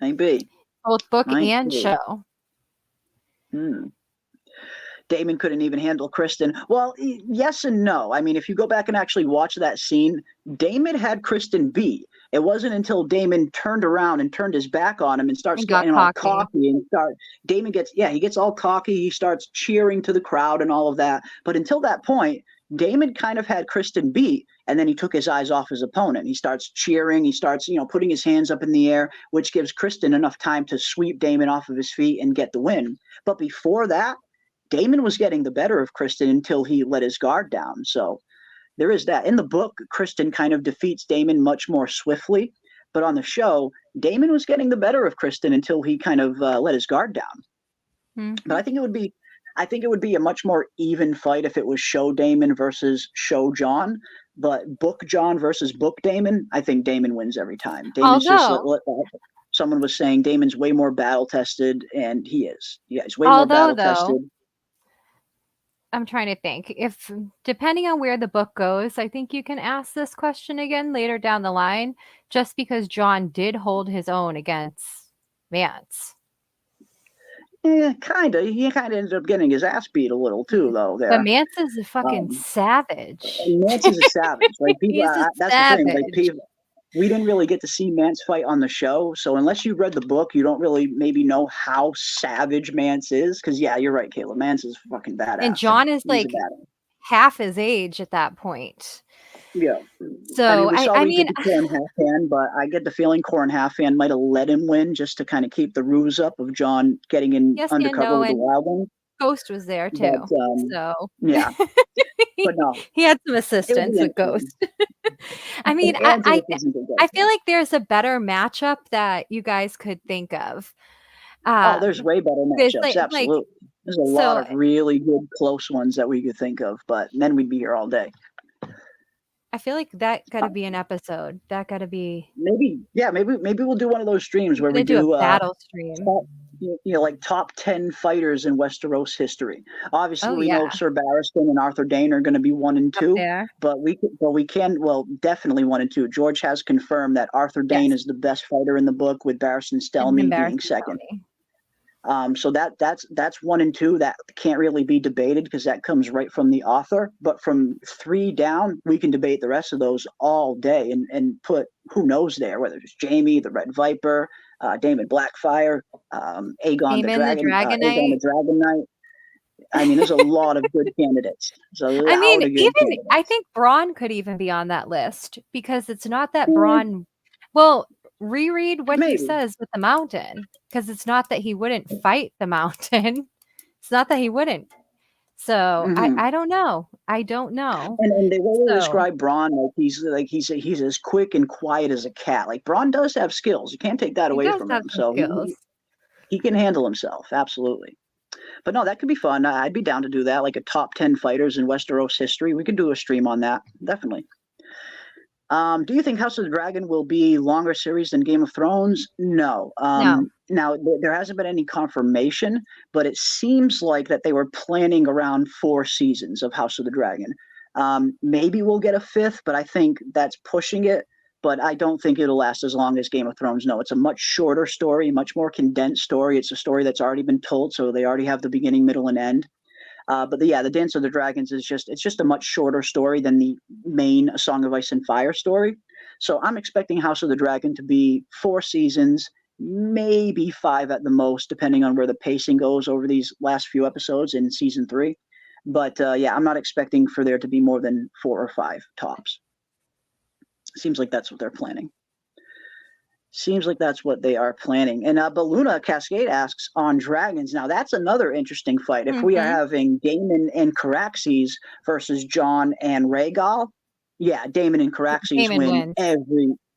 maybe both book and show. Daemon couldn't even handle Kristen. Well, yes and no. I mean, if you go back and actually watch that scene, Daemon had Kristen beat. It wasn't until Daemon turned around and turned his back on him and starts getting all cocky and Daemon gets all cocky. He starts cheering to the crowd and all of that. But until that point, Daemon kind of had Kristen beat, and then he took his eyes off his opponent. He starts cheering. He starts, putting his hands up in the air, which gives Kristen enough time to sweep Daemon off of his feet and get the win. But before that, Daemon was getting the better of Kristen until he let his guard down. So there is that. In the book, Kristen kind of defeats Daemon much more swiftly. But on the show, Daemon was getting the better of Kristen until he kind of let his guard down. But I think it would be a much more even fight if it was show Daemon versus show Jon. But book Jon versus book Daemon, I think Daemon wins every time. Daemon's someone was saying Daemon's way more battle tested, and he is. Yeah, he's way more battle tested. I'm trying to think. If depending on where the book goes, I think you can ask this question again later down the line, just because Jon did hold his own against Mance. Yeah, kind of. He kind of ended up getting his ass beat a little too, though. There, but Mance is a fucking savage. Mance is a savage. Like people, that's savage. The thing. Like people, we didn't really get to see Mance fight on the show, so unless you've read the book, you don't really maybe know how savage Mance is. Because yeah, you're right, Kayla. Mance is fucking badass. And Jon is like half his age at that point. Yeah. So I mean, Corn Halfhand, but I get the feeling Corn Halfhand might have let him win just to kind of keep the ruse up of Jon getting in undercover with the Wild One. Ghost was there too. But, so yeah. But no, he had some assistance with Ghost. I mean, I feel like there's a better matchup that you guys could think of. There's way better matchups. Absolutely. There's a lot of really good close ones that we could think of, but then we'd be here all day. I feel like that got to be an episode. That got to be. Maybe we'll do one of those streams where we do do a battle stream. like top 10 fighters in Westeros history. Obviously, Oh, we know yeah. Sir Barristan and Arthur Dane are going to be 1 and 2, there. but we can definitely 1 and 2. George has confirmed that Arthur Dane is the best fighter in the book, with Barristan Stelmy being second. So that's 1 and 2. That can't really be debated because that comes right from the author. But from 3 down, we can debate the rest of those all day and put who knows there, whether it's Jaime, the Red Viper, Daemon Blackfire, Aegon the Dragon Knight. I mean, there's a lot of good candidates. I mean, I think Bronn could even be on that list because it's not that Bronn. Well, reread what he says with the Mountain, because it's not that he wouldn't fight the Mountain. It's not that he wouldn't. So I don't know. I don't know. And they will describe Bronn like he's as quick and quiet as a cat. Like Bronn does have skills. You can't take that away from him. So he can handle himself. Absolutely. But no, that could be fun. I'd be down to do that, like a top 10 fighters in Westeros history. We could do a stream on that. Definitely. Do you think House of the Dragon will be longer series than Game of Thrones? No. No. Now, there hasn't been any confirmation, but it seems like that they were planning around 4 seasons of House of the Dragon. Maybe we'll get a 5th, but I think that's pushing it. But I don't think it'll last as long as Game of Thrones. No, it's a much shorter story, much more condensed story. It's a story that's already been told, so they already have the beginning, middle, and end. But the Dance of the Dragons is just a much shorter story than the main A Song of Ice and Fire story. So I'm expecting House of the Dragon to be 4 seasons, maybe 5 at the most, depending on where the pacing goes over these last few episodes in season 3. But I'm not expecting for there to be more than 4 or 5 tops. Seems like that's what they're planning. Seems like that's what they are planning. And but Luna Cascade asks on Dragons. Now, that's another interesting fight. If we are having Daemon and Caraxes versus Jon and Rhaegal, Daemon and Caraxes win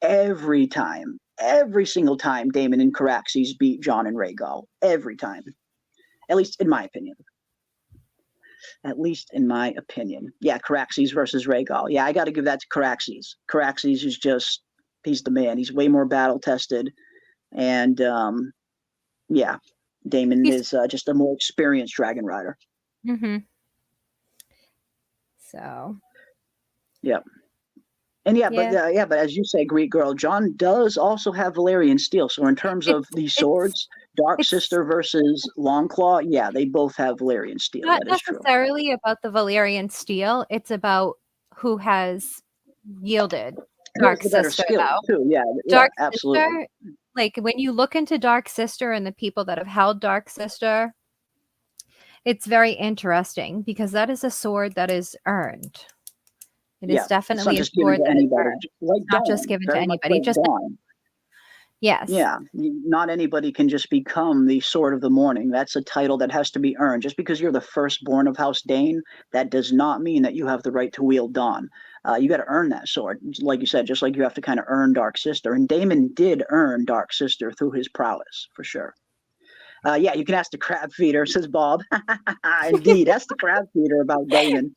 every time. Every single time Daemon and Caraxes beat Jon and Rhaegal. Every time. At least in my opinion. Yeah, Caraxes versus Rhaegal. Yeah, I got to give that to Caraxes. Caraxes is just, he's the man. He's way more battle tested. And Daemon is just a more experienced dragon rider. Mm-hmm. So. Yep. And but as you say, Greek Girl, Jon does also have Valyrian steel. So in terms of the swords, Dark Sister versus Longclaw, they both have Valyrian steel. Not necessarily about the Valyrian steel. It's about who has yielded Dark Sister, though. Too. Dark absolutely. Sister, like when you look into Dark Sister and the people that have held Dark Sister, it's very interesting because that is a sword that is earned. It is definitely a sword that is earned. It's not just given to anybody. Yes. Yeah. Not anybody can just become the Sword of the Morning. That's a title that has to be earned. Just because you're the firstborn of House Dane, that does not mean that you have the right to wield Dawn. You got to earn that sword. Like you said, just like you have to kind of earn Dark Sister. And Daemon did earn Dark Sister through his prowess, for sure. You can ask the crab feeder, says Bob. Indeed, ask the crab feeder about Daemon.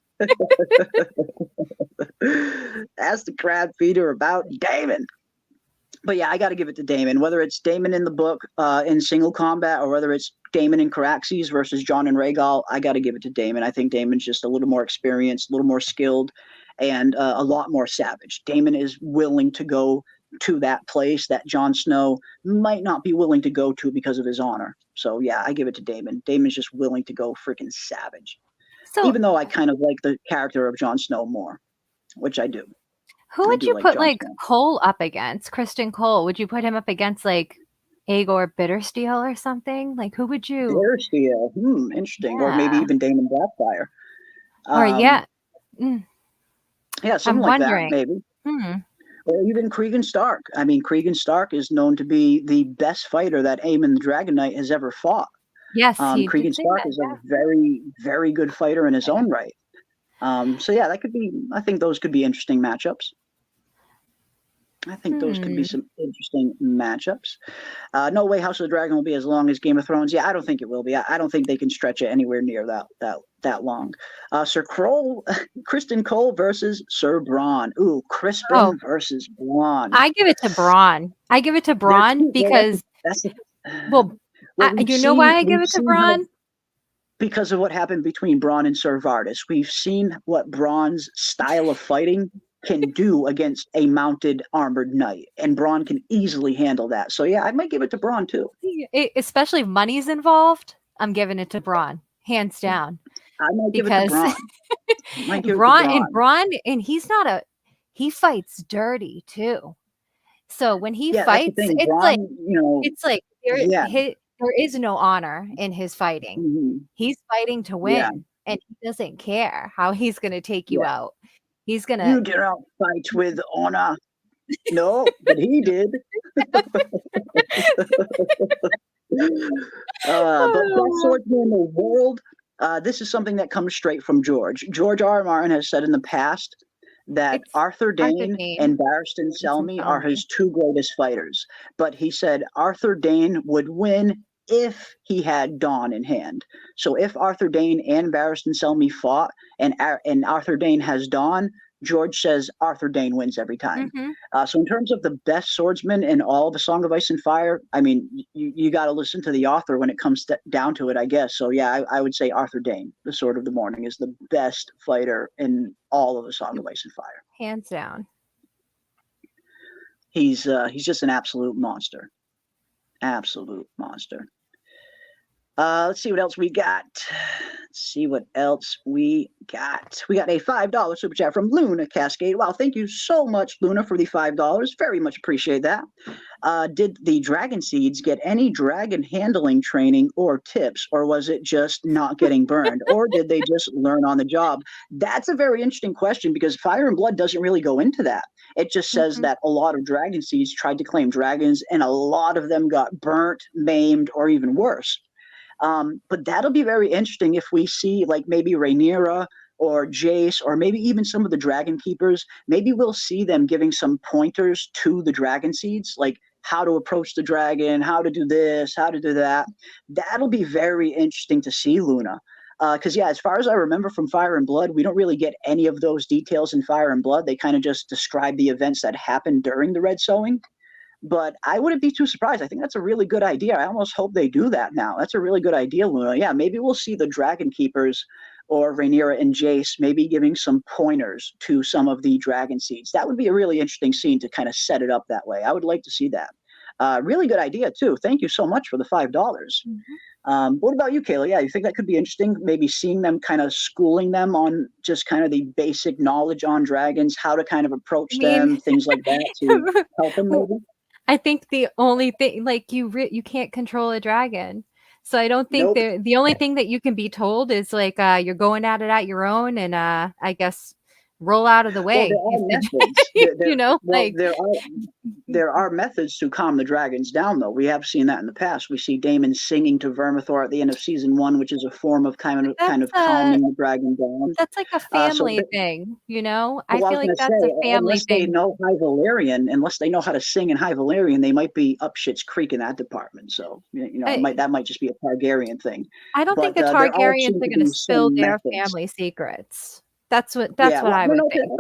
Ask the crab feeder about Daemon. But I got to give it to Daemon. Whether it's Daemon in the book in single combat or whether it's Daemon and Caraxes versus Jon and Rhaegal, I got to give it to Daemon. I think Daemon's just a little more experienced, a little more skilled, and a lot more savage. Daemon is willing to go to that place that Jon Snow might not be willing to go to because of his honor. So, I give it to Daemon. Daemon's just willing to go freaking savage. So, even though I kind of like the character of Jon Snow more, which I do. Who would you put Cole up against? Kristen Cole. Would you put him up against Aegor Bittersteel or something? Like who would you? Bittersteel. Interesting. Or maybe even Daemon Blackfire. Something like that, maybe. Or even Cregan Stark. I mean, Cregan Stark is known to be the best fighter that Aemon the Dragon Knight has ever fought. Yes, Cregan Stark is a very, very good fighter in his own right. That could be. I think those could be interesting matchups. Those could be some interesting matchups. No way House of the Dragon will be as long as Game of Thrones. I don't think it will be. I don't think they can stretch it anywhere near that that long. Sir Kroll, Kristen Cole versus Sir Braun. Ooh, Crispin Oh. versus Braun. I give it to Braun. I give it to Braun because, well, you know why I give it to Braun? Because of what happened between Braun and Sir Vardis. We've seen what Braun's style of fighting can do against a mounted armored knight, and Braun can easily handle that. So yeah, I might give it to Braun too. Especially if money's involved, I'm giving it to Braun, hands down. I might give it to Braun. Braun, and he fights dirty too. So when he fights, it's Braun, there is no honor in his fighting. Mm-hmm. He's fighting to win, and he doesn't care how he's going to take you out. He's going to. You did not fight with honor. No, but he did. But best swordsman in the world, this is something that comes straight from George. George R. R. Martin has said in the past that Arthur Dane and Barristan Selmy are his two greatest fighters. But he said Arthur Dane would win if he had Dawn in hand. So if Arthur Dane and Barristan Selmy fought and Arthur Dane has Dawn, George says Arthur Dane wins every time. So in terms of the best swordsman in all of A Song of Ice and Fire, I mean, you got to listen to the author when it comes down to it, I guess. So yeah, I would say Arthur Dane, the Sword of the Morning, is the best fighter in all of A Song of Ice and Fire. Hands down. He's just an absolute monster. Absolute monster. Let's see what else we got. We got a $5 super chat from Luna Cascade. Wow, thank you so much, Luna, for the $5. Very much appreciate that. Did the Dragon Seeds get any dragon handling training or tips, or was it just not getting burned, or did they just learn on the job? That's a very interesting question, because Fire and Blood doesn't really go into that. It just says that a lot of Dragon Seeds tried to claim dragons, and a lot of them got burnt, maimed, or even worse. But that'll be very interesting if we see like maybe Rhaenyra or Jace, or maybe even some of the Dragon Keepers. Maybe we'll see them giving some pointers to the Dragon Seeds, like how to approach the dragon, how to do this, how to do that. That'll be very interesting to see, Luna. Because, yeah, as far as I remember from Fire and Blood, we don't really get any of those details in Fire and Blood. They kind of just describe the events that happened during the Red Sowing. But I wouldn't be too surprised. I think that's a really good idea. I almost hope they do that now. That's a really good idea, Luna. Yeah, maybe we'll see the Dragon Keepers or Rhaenyra and Jace maybe giving some pointers to some of the Dragon Seeds. That would be a really interesting scene to kind of set it up that way. I would like to see that. Really good idea, too. Thank you so much for the $5. What about you, Kayla? Yeah, you think that could be interesting? Maybe seeing them, kind of schooling them on just kind of the basic knowledge on dragons, how to kind of approach them, things like that to help them maybe? I think the only thing, like, you can't control a dragon. So I don't think the only thing that you can be told is like you're going at it at your own, and I guess roll out of the way. There are methods to calm the dragons down, though. We have seen that in the past. We see Daemon singing to Vermithor at the end of season 1, which is a form of kind of calming the dragon down. That's like a family thing, you know. I feel like that's a family thing. Unless they know High Valyrian, unless they know how to sing in High Valyrian, they might be up shit's creek in that department. So that might just be a Targaryen thing. I don't think the Targaryens are going to spill their family secrets. That's what I would think.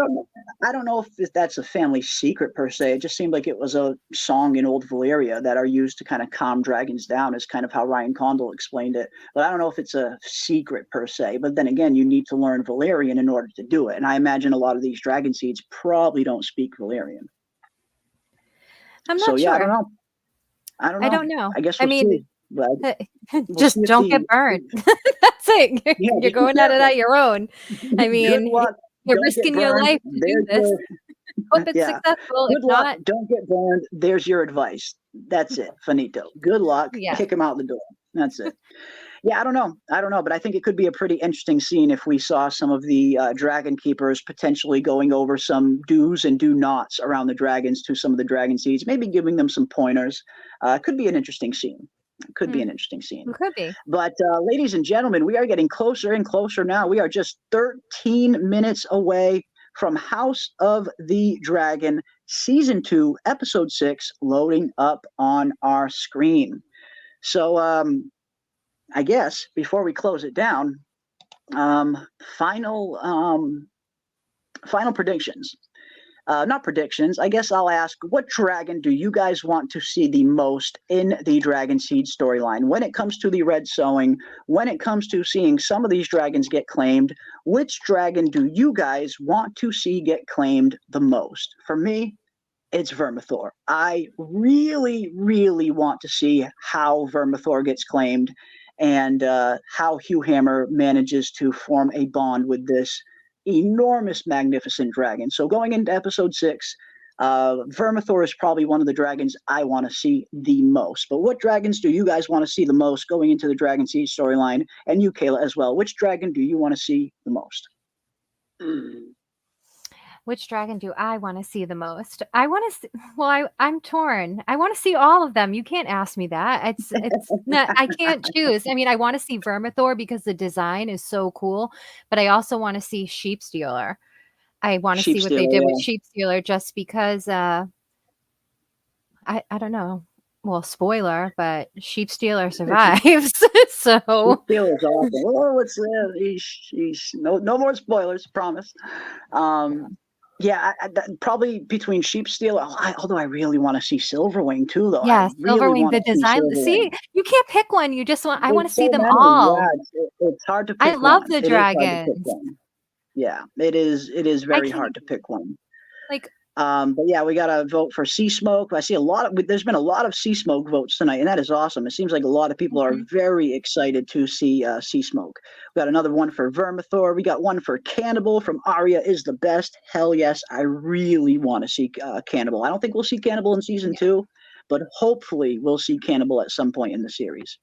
I don't know if that's a family secret per se. It just seemed like it was a song in Old Valyria that are used to kind of calm dragons down, is kind of how Ryan Condal explained it. But I don't know if it's a secret per se. But then again, you need to learn Valyrian in order to do it. And I imagine a lot of these Dragon Seeds probably don't speak Valyrian. I'm not sure. I don't know. I guess we'll see. Just don't get burned. That's it. You're going at it at your own. I mean, you're risking your life to do this. Hope it's successful. Good luck. Don't get burned. There's your advice. That's it. Finito. Good luck. Kick him out the door. That's it. Yeah, I don't know. But I think it could be a pretty interesting scene if we saw some of the Dragon Keepers potentially going over some do's and do nots around the dragons to some of the Dragon Seeds, maybe giving them some pointers. Could be an interesting scene. Could be an interesting scene. It could be. But ladies and gentlemen, we are getting closer and closer now. We are just 13 minutes away from House of the Dragon, Season 2, Episode 6, loading up on our screen. So I guess before we close it down, Final final predictions. Not predictions. I guess I'll ask, what dragon do you guys want to see the most in the Dragon Seed storyline? When it comes to the Red Sowing, when it comes to seeing some of these dragons get claimed, which dragon do you guys want to see get claimed the most? For me, it's Vermithor. I really, really want to see how Vermithor gets claimed and how Hugh Hammer manages to form a bond with this enormous, magnificent dragon. So going into episode 6, Vermithor is probably one of the dragons I want to see the most. But what dragons do you guys want to see the most going into the Dragon Seed storyline? And you, Kayla, as well. Which dragon do you want to see the most? Which dragon do I want to see the most? I want to see, well, I'm torn. I want to see all of them. You can't ask me that. It's not, I can't choose. I mean, I want to see Vermithor because the design is so cool, but I also want to see Sheep Stealer. I want to see what they did with Sheep Stealer just because I don't know. Well, spoiler, but Sheep Stealer survives. So Sheep Stealer's awesome. Oh, it's no more spoilers, promise. Yeah, probably between Sheep Stealer. Although I really want to see Silverwing too, though. yeah, I really Silverwing, want the to see design. Silverwing. See, you can't pick one. You just want. I want to There's see so them many. all. Yeah, it's hard to pick I love one. the It is hard to pick dragons. one. Yeah, it is very hard to pick one. Like, but yeah, we got to vote for Sea Smoke. I see there's been a lot of Sea Smoke votes tonight, and that is awesome. It seems like a lot of people are very excited to see Sea Smoke. We got another one for Vermithor. We got one for Cannibal from Arya is the best. Hell yes, I really want to see Cannibal. I don't think we'll see Cannibal in season 2, but hopefully we'll see Cannibal at some point in the series.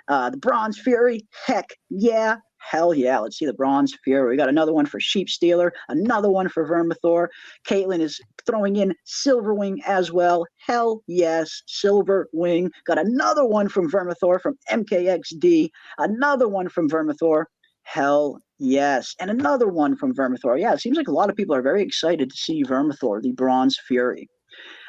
The Bronze Fury, heck yeah. Hell yeah, let's see the Bronze Fury. We got another one for Sheep Stealer, another one for Vermithor. Caitlin is throwing in Silverwing as well. Hell yes, Silverwing. Got another one from Vermithor from MKXD, another one from Vermithor. Hell yes, and another one from Vermithor. Yeah, it seems like a lot of people are very excited to see Vermithor, the Bronze Fury.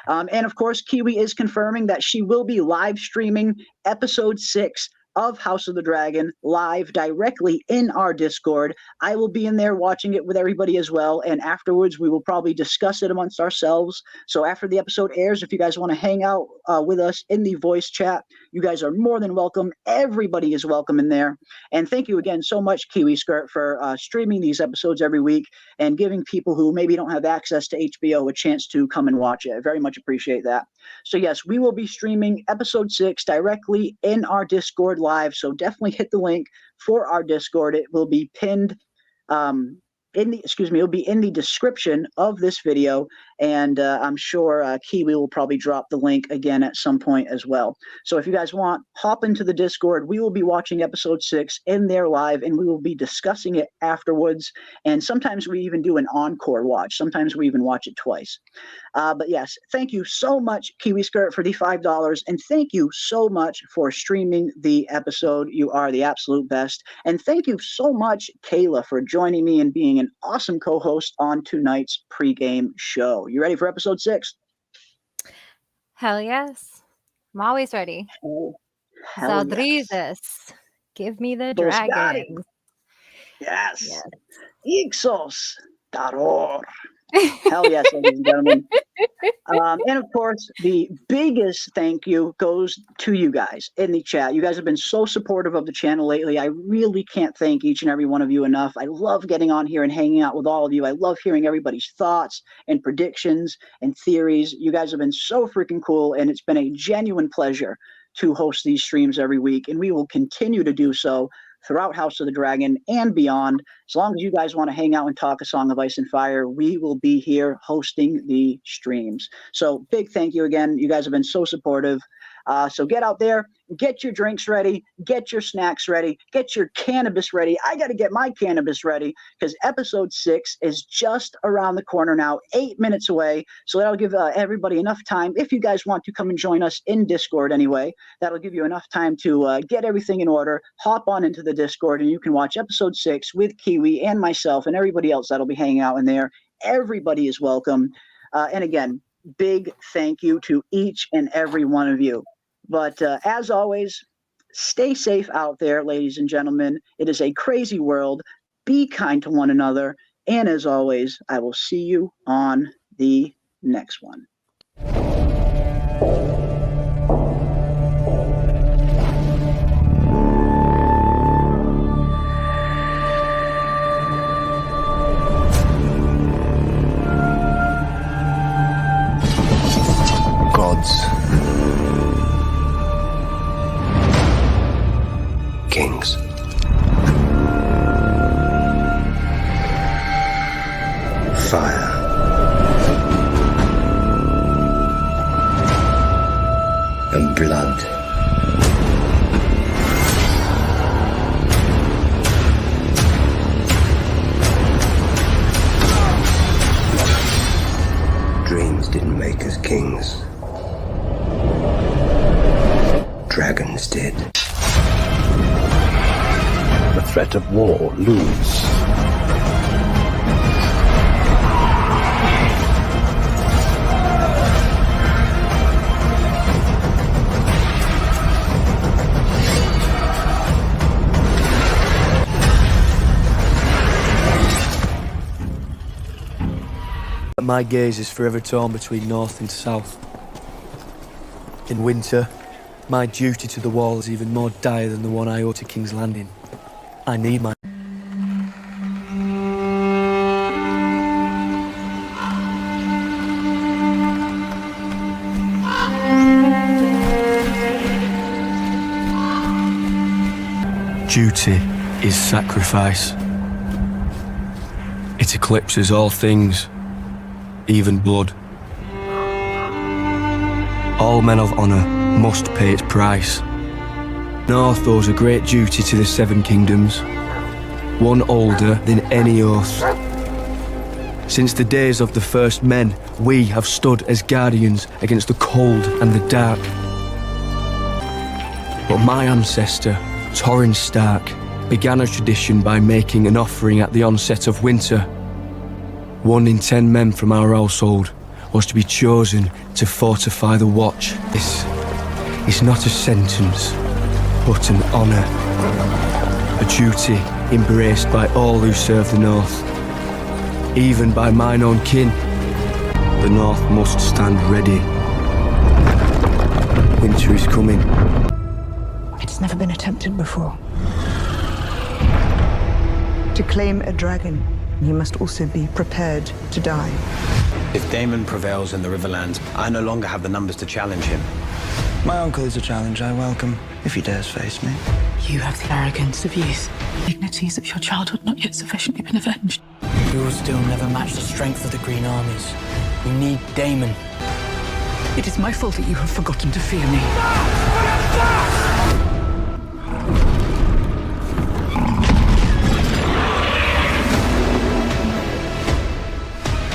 And of course, Kiwi is confirming that she will be live streaming episode 6 of House of the Dragon live directly in our Discord. I will be in there watching it with everybody as well, and afterwards we will probably discuss it amongst ourselves. So after the episode airs, if you guys want to hang out with us in the voice chat, you guys are more than welcome. Everybody is welcome in there. And thank you again so much, Kiwi Skirt, for streaming these episodes every week and giving people who maybe don't have access to HBO a chance to come and watch it. I very much appreciate that. So yes, we will be streaming episode 6 directly in our Discord live. So definitely hit the link for our Discord. It will be pinned it'll be in the description of this video, and I'm sure Kiwi will probably drop the link again at some point as well. So if you guys want, hop into the Discord. We will be watching episode 6 in there live, and we will be discussing it afterwards, and sometimes we even do an encore watch. Sometimes we even watch it twice. But yes, thank you so much, Kiwi Skirt, for the $5, and thank you so much for streaming the episode. You are the absolute best. And thank you so much, Kayla, for joining me and being an awesome co-host on tonight's pregame show. You ready for episode 6? Hell yes. I'm always ready. Hell Saldrizes, give me the Dos dragon. Yes. Ixos. Taror. Hell yes, ladies and gentlemen. And of course, the biggest thank you goes to you guys in the chat. You guys have been so supportive of the channel lately. I really can't thank each and every one of you enough. I love getting on here and hanging out with all of you. I love hearing everybody's thoughts and predictions and theories. You guys have been so freaking cool, and it's been a genuine pleasure to host these streams every week, and we will continue to do so throughout House of the Dragon and beyond. As long as you guys want to hang out and talk A Song of Ice and Fire, we will be here hosting the streams. So big thank you again. You guys have been so supportive. So get out there, get your drinks ready, get your snacks ready, get your cannabis ready. I got to get my cannabis ready because episode 6 is just around the corner now, 8 minutes away. So that'll give everybody enough time. If you guys want to come and join us in Discord anyway, that'll give you enough time to get everything in order, hop on into the Discord, and you can watch episode 6 with Kiwi and myself and everybody else that'll be hanging out in there. Everybody is welcome. And again, big thank you to each and every one of you. But as always, stay safe out there, ladies and gentlemen. It is a crazy world. be kind to one another, and as always, I will see you on the next one. Gods. Kings. Fire. And blood. Dreams didn't make us kings. Dragons did. The threat of war looms. My gaze is forever torn between north and south. In winter, my duty to the wall is even more dire than the one I owe to King's Landing. I need my... Duty is sacrifice. It eclipses all things, even blood. All men of honour must pay its price. North owes a great duty to the Seven Kingdoms, one older than any oath. Since the days of the first men, we have stood as guardians against the cold and the dark. But my ancestor, Torrin Stark, began a tradition by making an offering at the onset of winter. 1 in 10 men from our household was to be chosen to fortify the watch. This is not a sentence, but an honour. A duty embraced by all who serve the North. Even by mine own kin. The North must stand ready. Winter is coming. It's never been attempted before. To claim a dragon, you must also be prepared to die. If Damon prevails in the Riverlands, I no longer have the numbers to challenge him. My uncle is a challenge I welcome, if he dares face me. You have the arrogance of youth. Dignities of your childhood not yet sufficiently been avenged. We will still never match the strength of the Green Armies. We need Damon. It is my fault that you have forgotten to fear me.